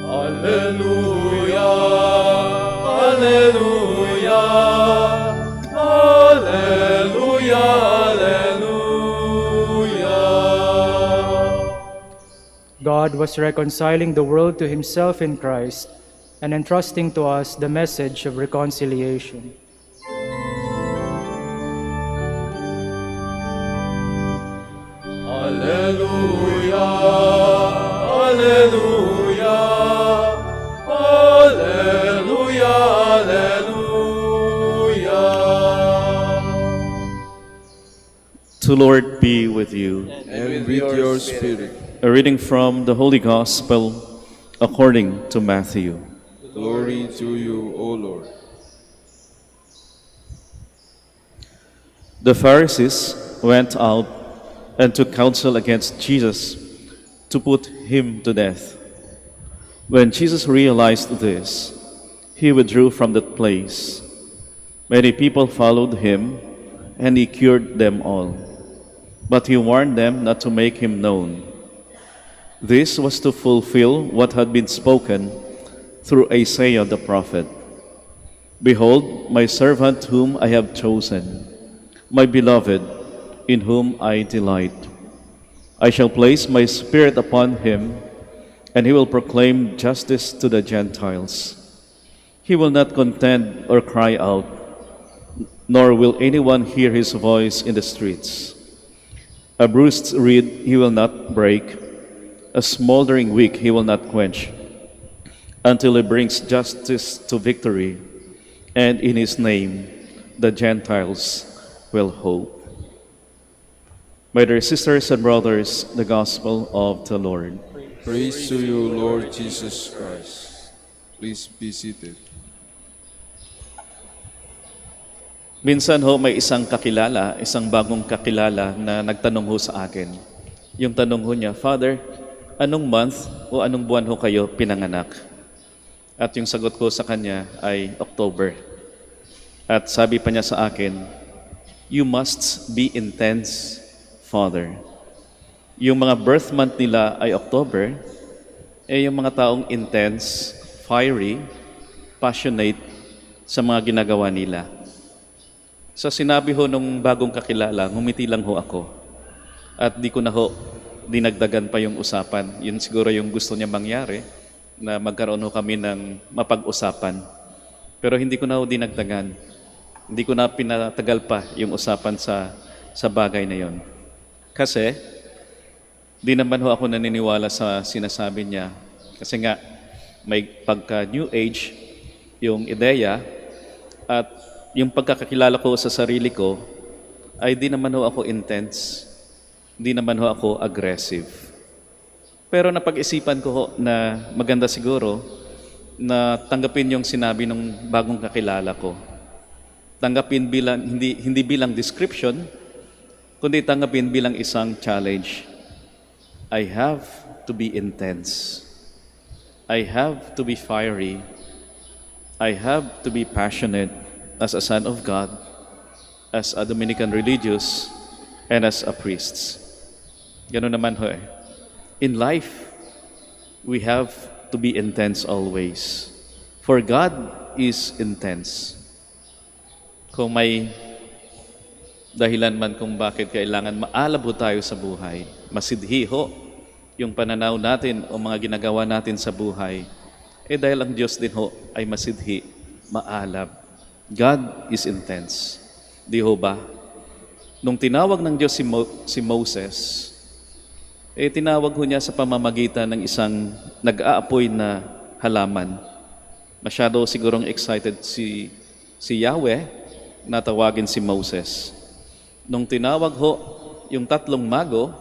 Alleluia, Alleluia, Alleluia, Alleluia. God was reconciling the world to himself in Christ, and entrusting to us the message of reconciliation. Alleluia, Alleluia, Alleluia, Alleluia. The Lord be with you. And with your spirit. A reading from the Holy Gospel according to Matthew. Glory to you, O Lord. The Pharisees went out and took counsel against Jesus to put him to death. When Jesus realized this, he withdrew from that place. Many people followed him, and he cured them all. But he warned them not to make him known. This was to fulfill what had been spoken through Isaiah the prophet. Behold, my servant whom I have chosen, my beloved, in whom I delight. I shall place my spirit upon him, and he will proclaim justice to the Gentiles. He will not contend or cry out, nor will anyone hear his voice in the streets. A bruised reed he will not break, a smoldering wick he will not quench, until he brings justice to victory, and in his name the Gentiles will hope. My dear sisters and brothers, the Gospel of the Lord. Praise to you, Lord Jesus Christ. Please be seated. Minsan ho, may isang kakilala, isang bagong kakilala na nagtanong ho sa akin. Yung tanong ho niya, Father, anong month o anong buwan ho kayo pinanganak? At yung sagot ko sa kanya ay October. At sabi pa niya sa akin, you must be intense, Father. Yung mga birth month nila ay October, yung mga taong intense, fiery, passionate sa mga ginagawa nila. Sa sinabi ho nung bagong kakilala, ngumiti lang ho ako. At di ko na ho dinagdagan pa yung usapan. Yun siguro yung gusto niya mangyari, na magkaroon ho kami ng mapag-usapan. Pero hindi ko na ho dinagdagan. Hindi ko na pinatagal pa yung usapan sa bagay na yon. Kasi, di naman ho ako naniniwala sa sinasabi niya. Kasi nga, may pagka-new age yung ideya, at yung pagkakakilala ko sa sarili ko, ay di naman ho ako intense. Di naman ho ako aggressive. Pero napag-isipan ko ho na maganda siguro na tanggapin yung sinabi ng bagong kakilala ko. Tanggapin bilang, hindi bilang description, kundi tanggapin bilang isang challenge. I have to be intense. I have to be fiery. I have to be passionate as a son of God, as a Dominican religious, and as a priest. Ganun naman ho eh. In life, we have to be intense always. For God is intense. Kung may dahilan man kung bakit kailangan maalab tayo sa buhay, masidhi ho yung pananaw natin o mga ginagawa natin sa buhay, dahil ang Diyos din ho ay masidhi, maalab. God is intense. Di ho ba? Nung tinawag ng Diyos si Moses, tinawag ho niya sa pamamagitan ng isang nag-aapoy na halaman. Masyado sigurong excited si Yahweh na tawagin si Moses. Nung tinawag ho yung tatlong mago,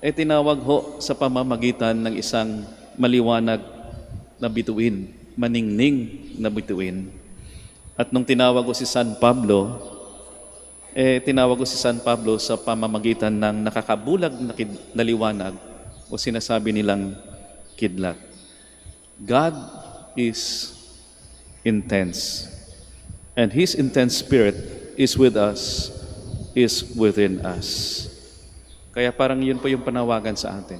tinawag ho sa pamamagitan ng isang maliwanag na bituin, maningning na bituin. At nung tinawag ko si San Pablo, tinawag ko si San Pablo sa pamamagitan ng nakakabulag na liwanag o sinasabi nilang kidlat. God is intense. And His intense Spirit is with us, is within us. Kaya parang yun po yung panawagan sa atin.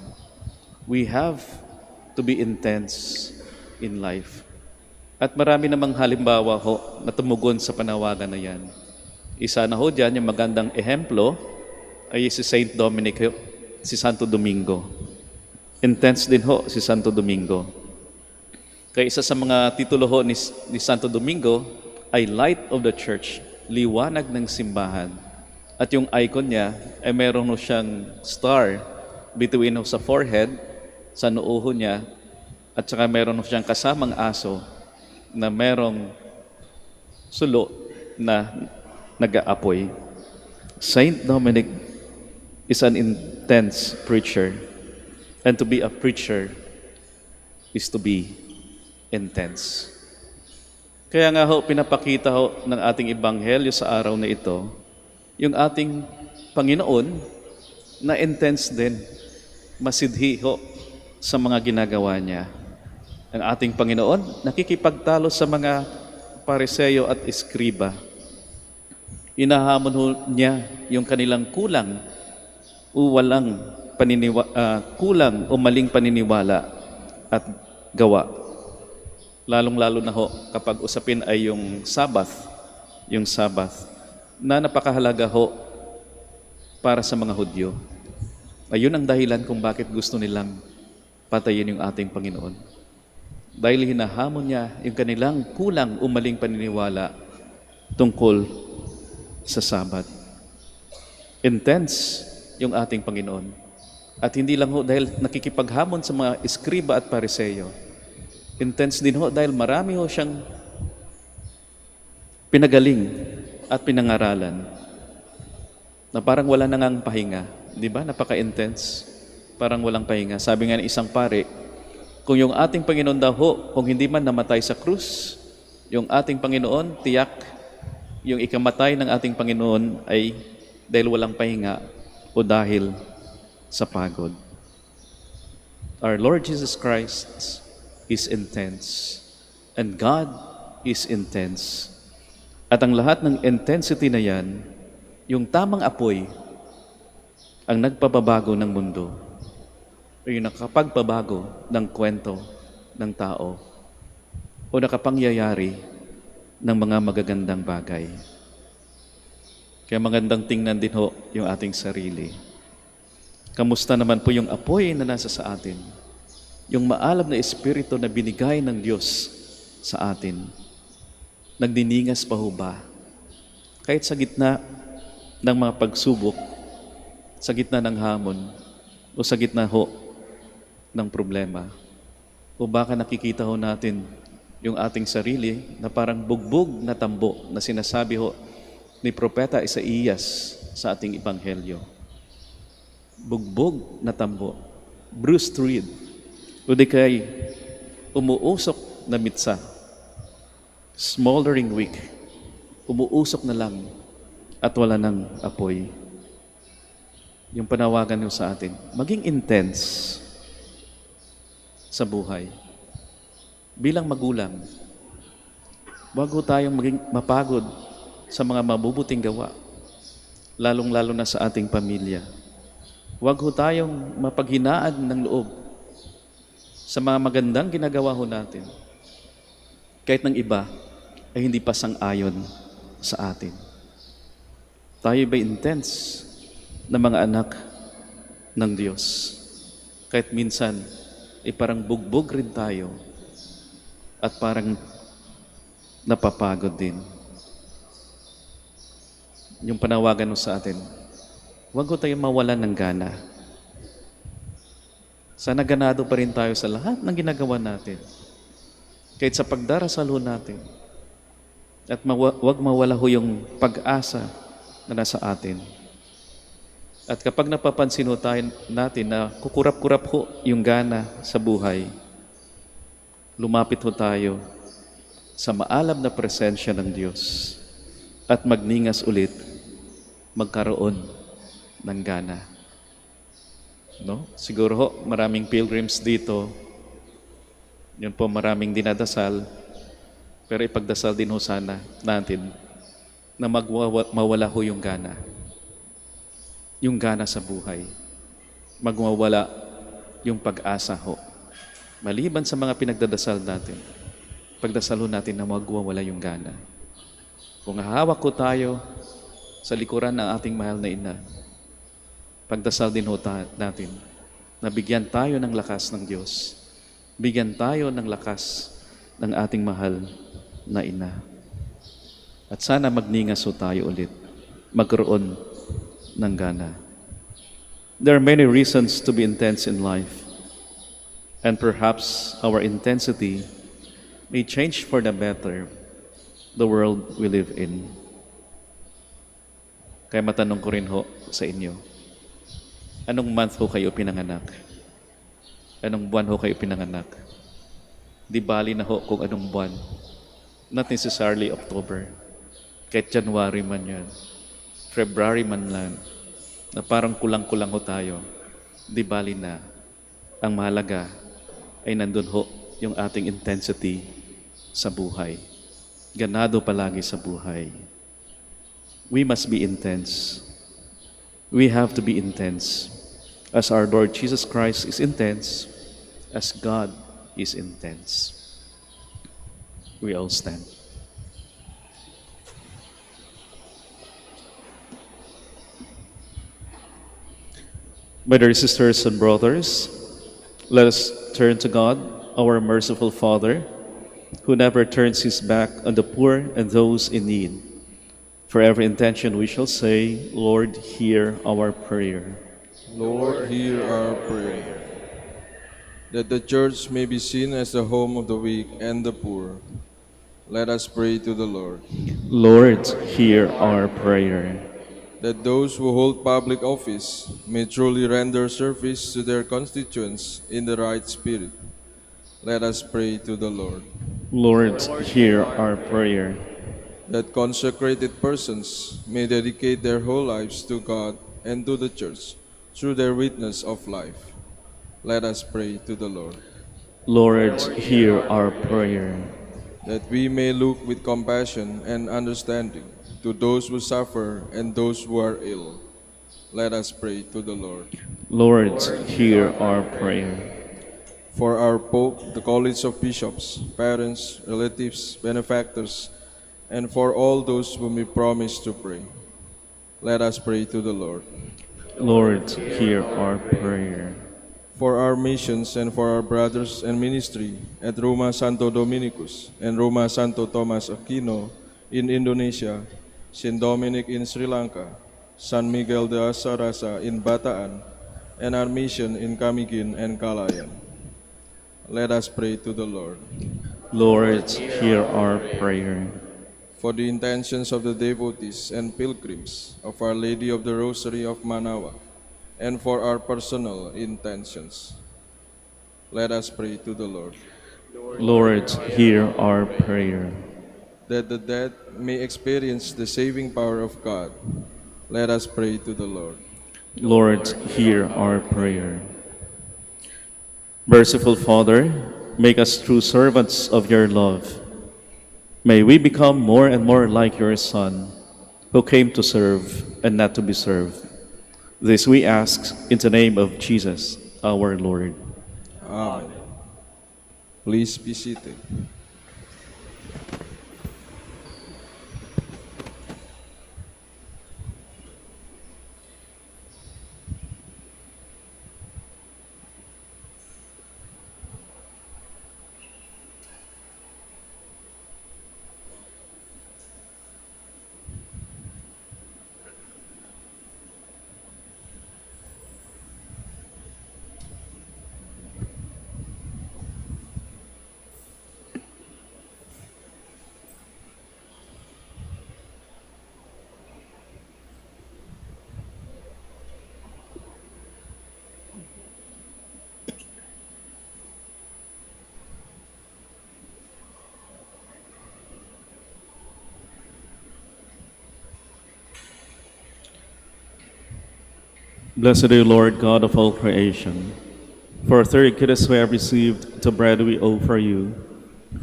We have to be intense in life. At marami namang halimbawa ho na tumugon sa panawagan na yan. Isa na ho dyan, yung magandang ehemplo ay si Saint Dominic, si Santo Domingo. Intense din ho si Santo Domingo. Kaya isa sa mga titulo ho ni Santo Domingo ay Light of the Church, liwanag ng simbahan. At yung icon niya ay meron ho siyang star between ho sa forehead, sa noo niya, at saka meron ho siyang kasamang aso na merong sulo na nag-aapoy. Saint Dominic is an intense preacher, and to be a preacher is to be intense. Kaya nga ho, pinapakita ho ng ating ebanghelyo sa araw na ito, yung ating Panginoon na intense din, masidhi ho sa mga ginagawa niya. Ang ating Panginoon nakikipagtalo sa mga Pariseyo at Eskriba. Inahamon ho niya yung kanilang kulang o maling paniniwala at gawa. Lalong-lalo na ho kapag usapin ay yung Sabbath, na napakahalaga ho para sa mga Hudyo. Ayun ang dahilan kung bakit gusto nilang patayin yung ating Panginoon. Dahil hinahamon niya yung kanilang kulang o maling paniniwala tungkol sa Sabbath. Intense yung ating Panginoon. At hindi lang ho dahil nakikipaghamon sa mga Eskriba at Pariseyo. Intense din ho dahil marami ho siyang pinagaling at pinangaralan na parang wala nang pahinga. Di ba? Napaka-intense. Parang walang pahinga. Sabi nga ng isang pare, kung yung ating Panginoon daw ho, kung hindi man namatay sa krus, yung ating Panginoon, tiyak, yung ikamatay ng ating Panginoon ay dahil walang pahinga o dahil sa pagod. Our Lord Jesus Christ is intense and God is intense. At ang lahat ng intensity na yan, yung tamang apoy ang nagpapabago ng mundo. O yung nakapagpabago ng kwento ng tao o nakapangyayari ng mga magagandang bagay. Kaya magandang tingnan din ho yung ating sarili. Kamusta naman po yung apoy na nasa sa atin? Yung maalab na espiritu na binigay ng Diyos sa atin. Nagdiningas pa ho ba? Kahit sa gitna ng mga pagsubok, sa gitna ng hamon, o sa gitna ho ng problema. O baka nakikita ho natin yung ating sarili na parang bugbog na tambo na sinasabi ho ni Propeta Isaías sa ating Ebanghelyo. Bugbog na tambo, bruised reed, o di kay umuusok na mitsa, smoldering wick, umuusok na lang at wala ng apoy. Yung panawagan nyo sa atin, maging intense sa buhay. Bilang magulang, wag ho tayong maging mapagod sa mga mabubuting gawa, lalong-lalo na sa ating pamilya. Huwag ho tayong mapaghinaan ng loob sa mga magandang ginagawa ho natin. Kahit ng iba ay hindi pa sang-ayon sa atin. Tayo ba intense na mga anak ng Diyos? Kahit minsan ay parang bugbog rin tayo at parang napapagod din. Yung panawagan mo sa atin, huwag ko tayong mawalan ng gana. Sana ganado pa rin tayo sa lahat ng ginagawa natin. Kahit sa pagdarasal ho natin. At huwag mawala ho yung pag-asa na nasa atin. At kapag napapansin ho tayo natin na kukurap-kurap ho yung gana sa buhay, lumapit ho tayo sa maalam na presensya ng Diyos at magningas ulit, magkaroon ng gana. No? Siguro ho, maraming pilgrims dito. Yun po, maraming dinadasal. Pero ipagdasal din ho sana natin na mawala ho yung gana. Yung gana sa buhay. Magwawala yung pag-asa ho. Maliban sa mga pinagdadasal natin, pagdasal ho natin na magwawala yung gana. Kung hahawak ko tayo sa likuran ng ating mahal na ina, pagdasal din ho natin na bigyan tayo ng lakas ng Diyos. Bigyan tayo ng lakas ng ating mahal na ina. At sana magningas ho tayo ulit, magkaroon ng gana. There are many reasons to be intense in life, and perhaps our intensity may change for the better the world we live in. Kaya matanong ko rin ho sa inyo, anong month ho kayo pinanganak? Anong buwan ho kayo pinanganak? Di bali na ho kung anong buwan. Not necessarily October. Kahit January man yan. February man lang. Na parang kulang-kulang ho tayo. Di bali na. Ang mahalaga ay nandun ho yung ating intensity sa buhay. Ganado palagi sa buhay. We must be intense. We have to be intense. As our Lord Jesus Christ is intense, as God is intense. We all stand. My dear sisters and brothers, let us turn to God, our merciful Father, who never turns his back on the poor and those in need. For every intention we shall say, Lord, hear our prayer. Lord, hear our prayer. That the Church may be seen as the home of the weak and the poor, let us pray to the Lord. Lord, hear our prayer. That those who hold public office may truly render service to their constituents in the right spirit, let us pray to the Lord. Lord, hear our prayer. That consecrated persons may dedicate their whole lives to God and to the Church through their witness of life, let us pray to the Lord. Lord, hear our prayer. That we may look with compassion and understanding to those who suffer and those who are ill, let us pray to the Lord. Lord, hear our prayer. For our Pope, the College of Bishops, parents, relatives, benefactors, and for all those whom we promise to pray, let us pray to the Lord. Lord, hear our prayer. For our missions and for our brothers and ministry at Roma Santo Dominicus and Roma Santo Tomas Aquino in Indonesia, St. Dominic in Sri Lanka, San Miguel de Asarasa in Bataan, and our mission in Camiguin and Calayan. Let us pray to the Lord. Lord, hear our prayer. For the intentions of the devotees and pilgrims of Our Lady of the Rosary of Manaoag, and for our personal intentions, let us pray to the Lord. Lord, hear our prayer. That the dead may experience the saving power of God, let us pray to the Lord. Lord, hear our prayer. Merciful Father, make us true servants of your love. May we become more and more like your Son, who came to serve and not to be served. This we ask in the name of Jesus, our Lord. Amen. Please be seated. Blessed are you, Lord God of all creation. For through goodness we have received the bread we offer you,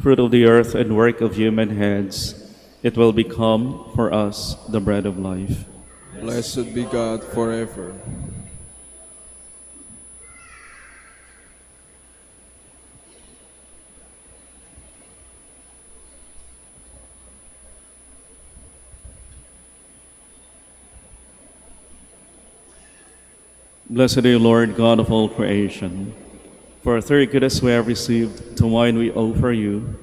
fruit of the earth and work of human hands. It will become for us the bread of life. Blessed be God forever. Blessed are you, Lord God of all creation. For through goodness we have received the wine we offer you,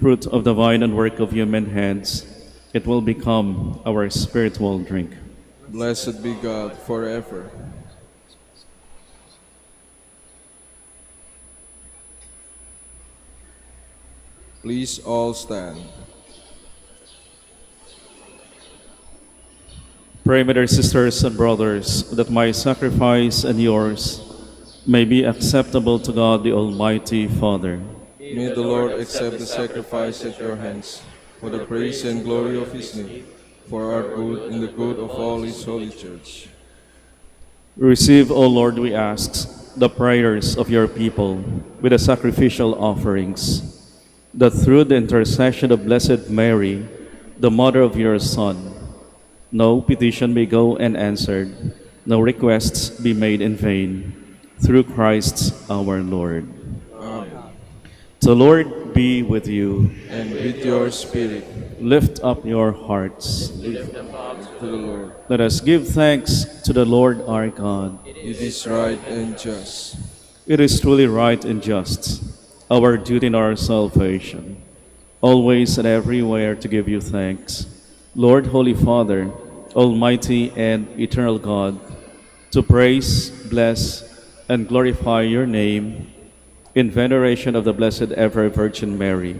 fruit of the vine and work of human hands, it will become our spiritual drink. Blessed be God forever. Please all stand. Pray, my dear sisters and brothers, that my sacrifice and yours may be acceptable to God the Almighty Father. May the Lord accept the sacrifice at your hands, for the praise and glory of his name, for our good and the good of all his holy church. Receive, O Lord, we ask, the prayers of your people with the sacrificial offerings, that through the intercession of Blessed Mary, the mother of your Son, no petition may go unanswered, no requests be made in vain, through Christ our Lord. Amen. The Lord be with you. And with your spirit, Lift up your hearts. lift them up to the Lord. Let us give thanks to the Lord our God. It is right and just. It is truly right and just, our duty and our salvation, always and everywhere to give you thanks, Lord, Holy Father, Almighty and eternal God, to praise, bless, and glorify your name in veneration of the Blessed Ever Virgin Mary.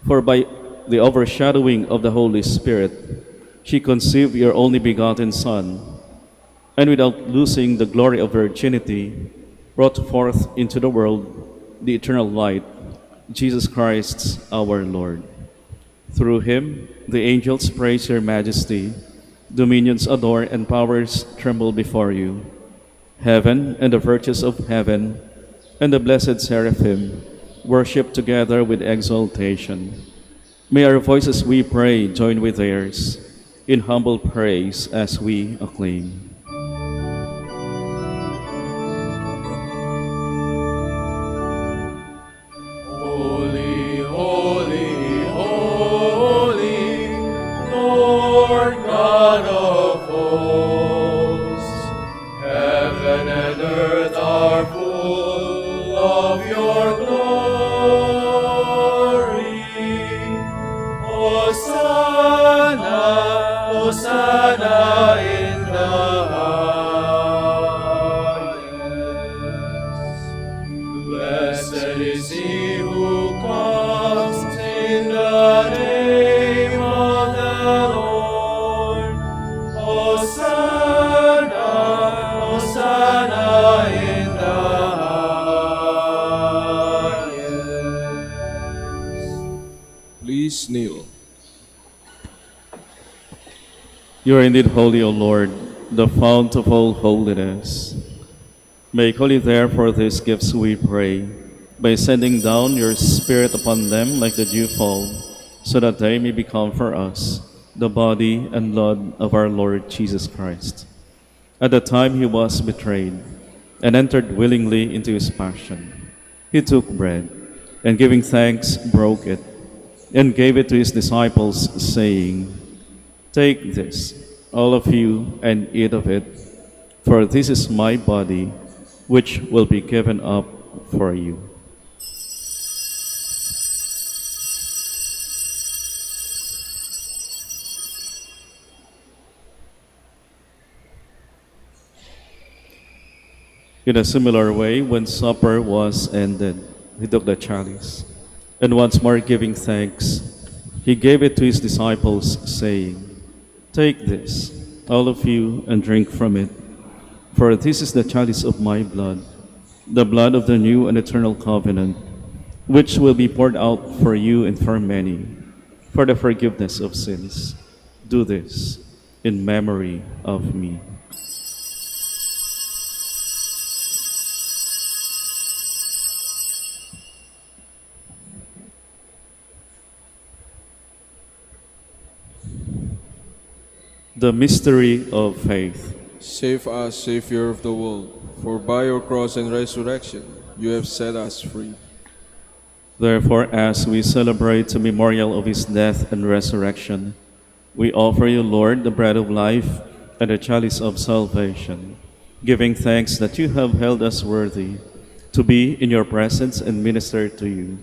For by the overshadowing of the Holy Spirit, she conceived your only begotten Son, and without losing the glory of virginity, brought forth into the world the eternal light, Jesus Christ our Lord. Through him, the angels praise your majesty, dominions adore, and powers tremble before you. Heaven and the virtues of heaven and the blessed seraphim worship together with exaltation. May our voices, we pray, join with theirs in humble praise as we acclaim. Holy, holy, holy, Lord God of hosts, heaven and earth are full of your glory. Hosanna, Hosanna in the highest. Blessed is he who comes in the name of the Lord. Hosanna, Hosanna in the highest. Please kneel. You are indeed holy, O Lord, the fount of all holiness. Make holy therefore these gifts, we pray, by sending down your Spirit upon them like the dewfall, so that they may become for us the body and blood of our Lord Jesus Christ. At the time he was betrayed and entered willingly into his passion, he took bread, and giving thanks, broke it, and gave it to his disciples, saying, "Take this, all of you, and eat of it, for this is my body, which will be given up for you." In a similar way, when supper was ended, he took the chalice, and once more giving thanks, he gave it to his disciples, saying, "Take this, all of you, and drink from it, for this is the chalice of my blood, the blood of the new and eternal covenant, which will be poured out for you and for many, for the forgiveness of sins. Do this in memory of me." The mystery of faith. Save us, Savior of the world, for by your cross and resurrection you have set us free. Therefore, as we celebrate the memorial of his death and resurrection, we offer you, Lord, the bread of life and the chalice of salvation, giving thanks that you have held us worthy to be in your presence and minister to you.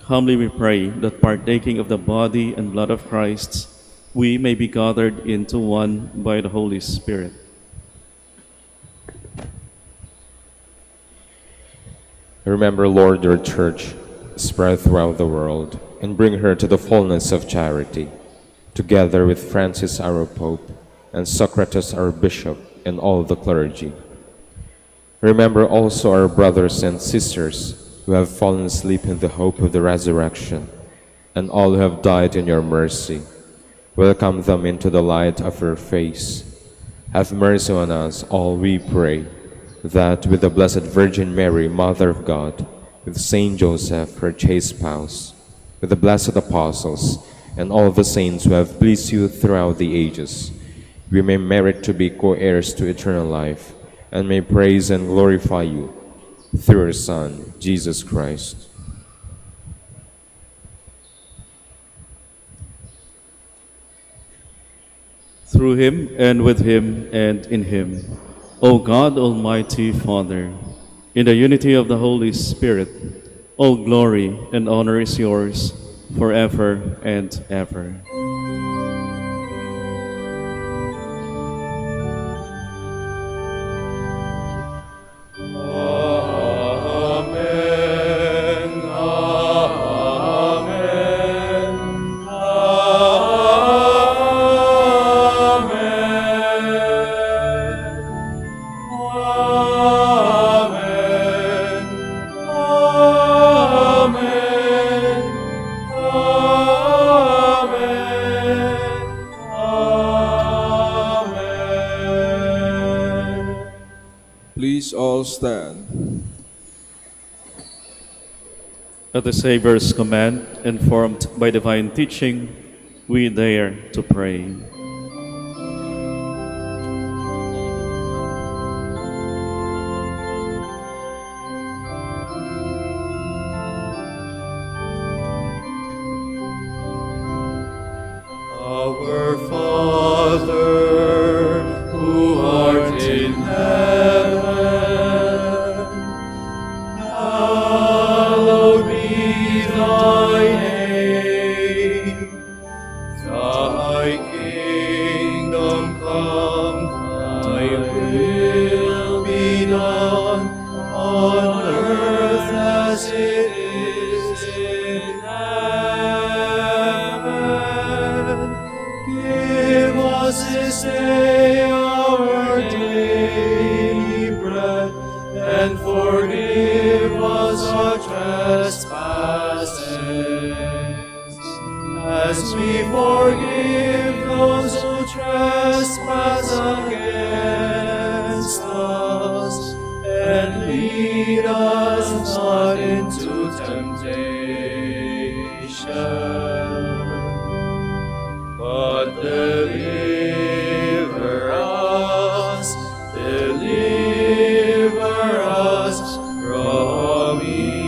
Humbly we pray that partaking of the body and blood of Christ, we may be gathered into one by the Holy Spirit. Remember, Lord, your church spread throughout the world, and bring her to the fullness of charity, together with Francis our Pope, and Socrates our Bishop, and all the clergy. Remember also our brothers and sisters who have fallen asleep in the hope of the resurrection, and all who have died in your mercy. Welcome them into the light of your face. Have mercy on us, all we pray, that with the Blessed Virgin Mary, Mother of God, with Saint Joseph, her chaste spouse, with the blessed apostles, and all the saints who have pleased you throughout the ages, we may merit to be co-heirs to eternal life, and may praise and glorify you through your Son, Jesus Christ. Through him, and with him, and in him, O God, Almighty Father, in the unity of the Holy Spirit, all glory and honor is yours forever and ever. Please all stand. At the Savior's command, informed by divine teaching, we dare to pray. Our Father, who art in heaven, hallowed be thy name. Thy kingdom come, thy will be done, on earth as it is in heaven. Give us this day our daily bread, and forgive us our trespasses, as we forgive those who trespass against us. And lead us not into temptation, but deliver us from evil.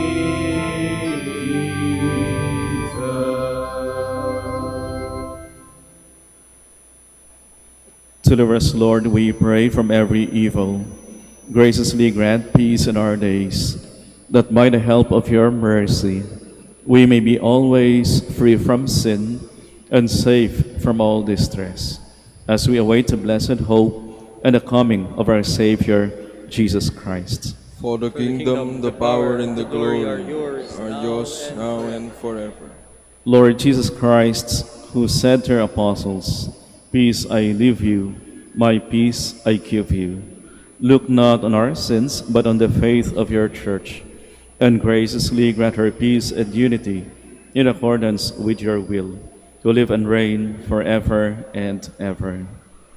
Deliver us, Lord, we pray, from every evil. Graciously grant peace in our days, that by the help of your mercy we may be always free from sin and safe from all distress, as we await the blessed hope and the coming of our Savior, Jesus Christ. For the kingdom, the power, and the glory are yours now and forever. Lord Jesus Christ, who said to your apostles, "Peace I leave you, my peace I give you," look not on our sins, but on the faith of your church, and graciously grant her peace and unity in accordance with your will, to live and reign forever and ever.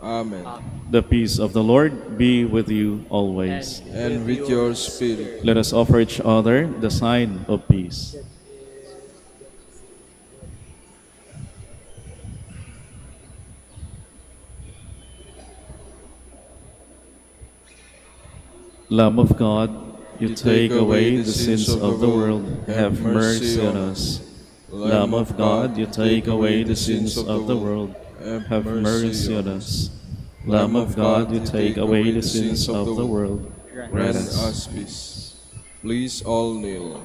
Amen. The peace of the Lord be with you always. And with your spirit. Let us offer each other the sign of peace. Lamb of God, you take away the sins of the world, have mercy on us. Lamb of God, you take away the sins of the world, have mercy on us. Lamb of God, you take away the sins of the world, Grant us peace. Please all kneel.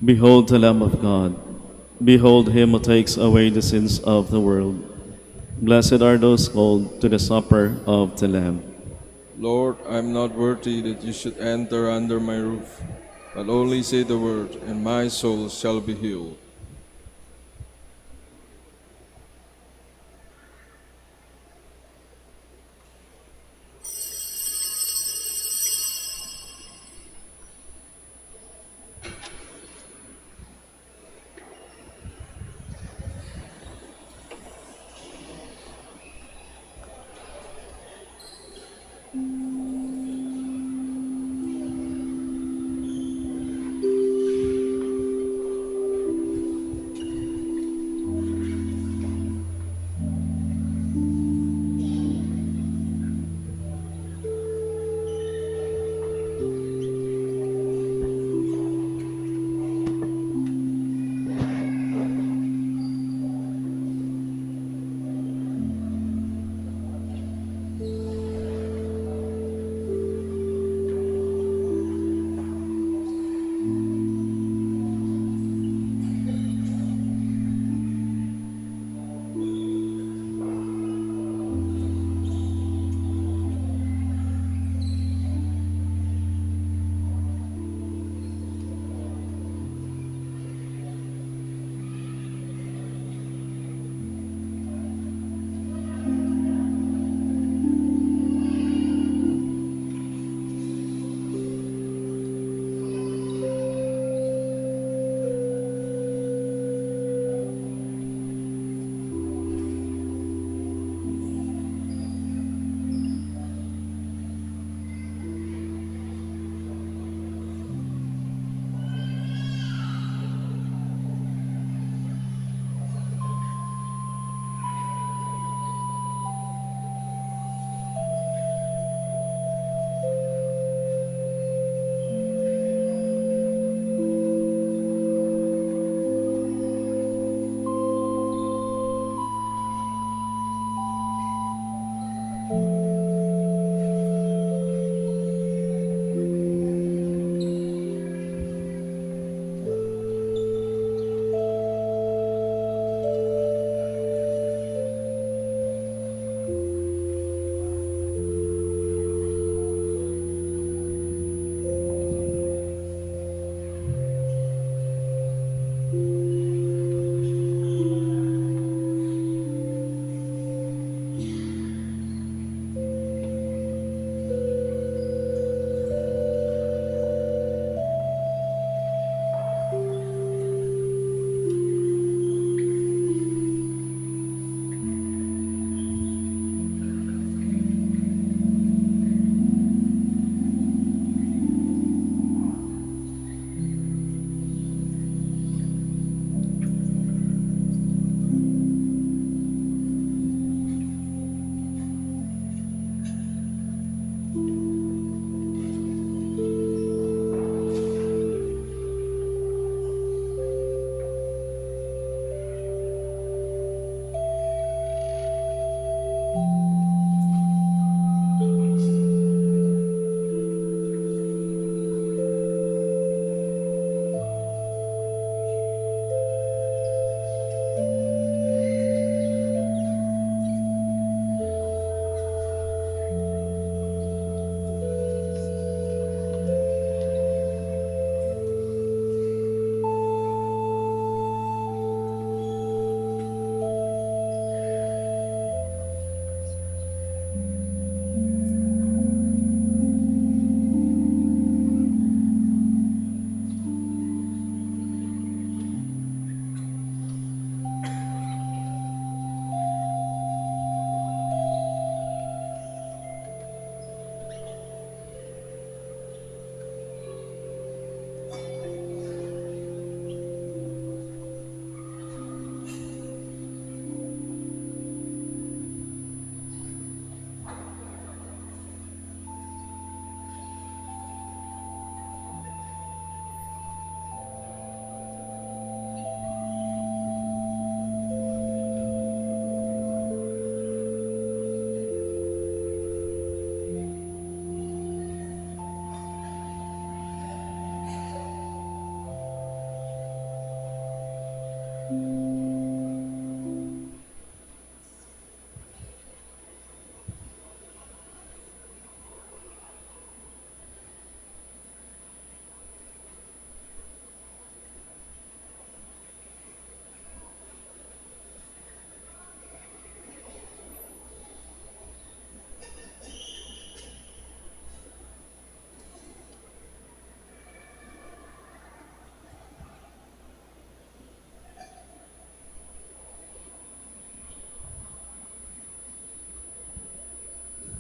Behold the Lamb of God. Behold him who takes away the sins of the world. Blessed are those called to the supper of the Lamb. Lord, I am not worthy that you should enter under my roof, but only say the word, and my soul shall be healed.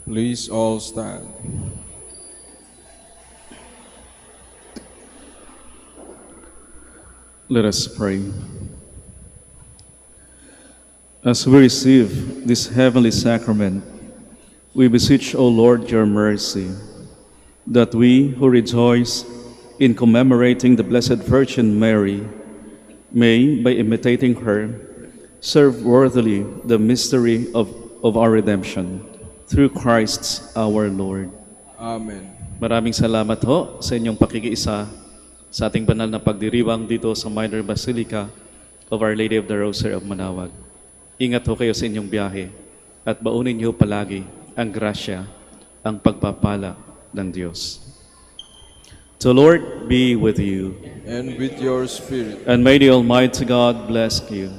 Please all stand. Let us pray. As we receive this heavenly sacrament, we beseech, O Lord, your mercy, that we who rejoice in commemorating the Blessed Virgin Mary may, by imitating her, serve worthily the mystery of our redemption through Christ our Lord. Amen. Maraming salamat ho sa inyong pakikiisa sa ating banal na pagdiriwang dito sa Minor Basilica of Our Lady of the Rosary of Manaoag. Ingat ho kayo sa inyong biyahe at baunin niyo palagi ang grasya, ang pagpapala ng Diyos. The Lord be with you. And with your spirit. And may the Almighty God bless you,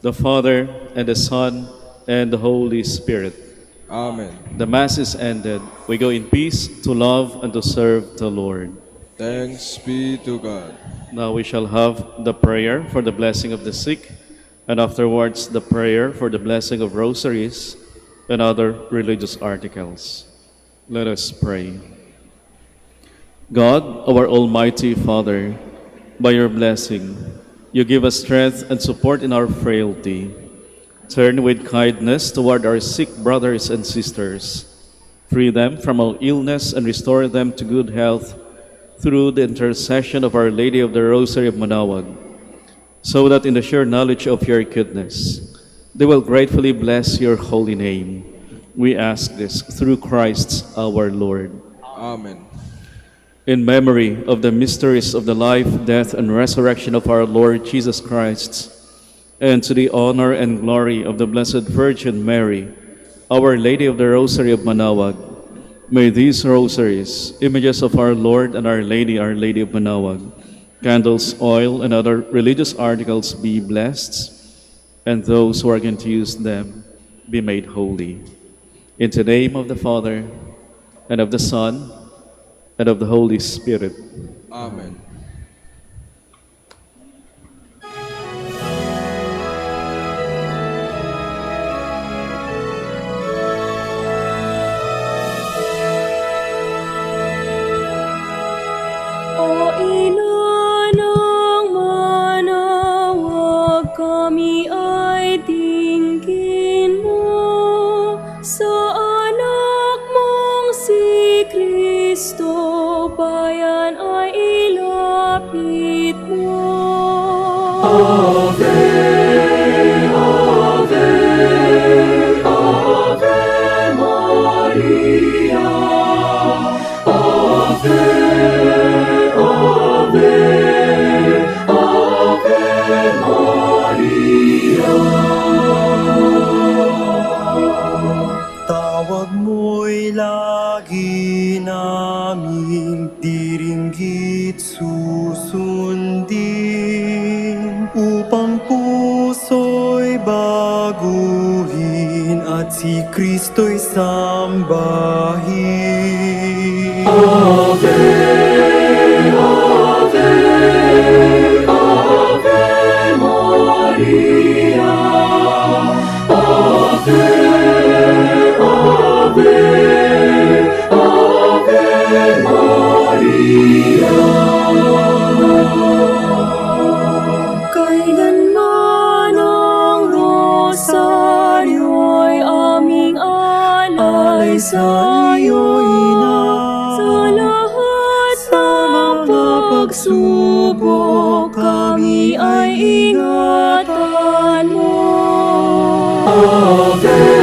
the Father, and the Son, and the Holy Spirit. Amen. The Mass is ended. We go in peace to love and to serve the Lord. Thanks be to God. Now we shall have the prayer for the blessing of the sick, and afterwards the prayer for the blessing of rosaries and other religious articles. Let us pray. God, our Almighty Father, by your blessing, you give us strength and support in our frailty. Turn with kindness toward our sick brothers and sisters. Free them from all illness and restore them to good health through the intercession of Our Lady of the Rosary of Manaoag, so that in the sure knowledge of your goodness, they will gratefully bless your holy name. We ask this through Christ our Lord. Amen. In memory of the mysteries of the life, death, and resurrection of our Lord Jesus Christ, and to the honor and glory of the Blessed Virgin Mary, Our Lady of the Rosary of Manaoag, may these rosaries, images of our Lord and Our Lady of Manaoag, candles, oil, and other religious articles be blessed, and those who are going to use them be made holy. In the name of the Father, and of the Son, and of the Holy Spirit. Amen. O ina ng Manaoag, kami ay dinggin mo sa anak mong si Kristo. Bayan ay ilapit mo. Ave, Ave, Ave Maria. Ave, Ave, Ave Maria. Tawag mo'y lagi naming diringgit susundin, upang puso'y baguhin at si Kristo'y sambahin. Ave, Ave, Ave Maria. Ave, Ave, Ave Maria. Kailanman ang rosaryo'y aming alay sa iyo, Ina. Sa lahat ng pagsubok, kami ay ingatan mo. Ave,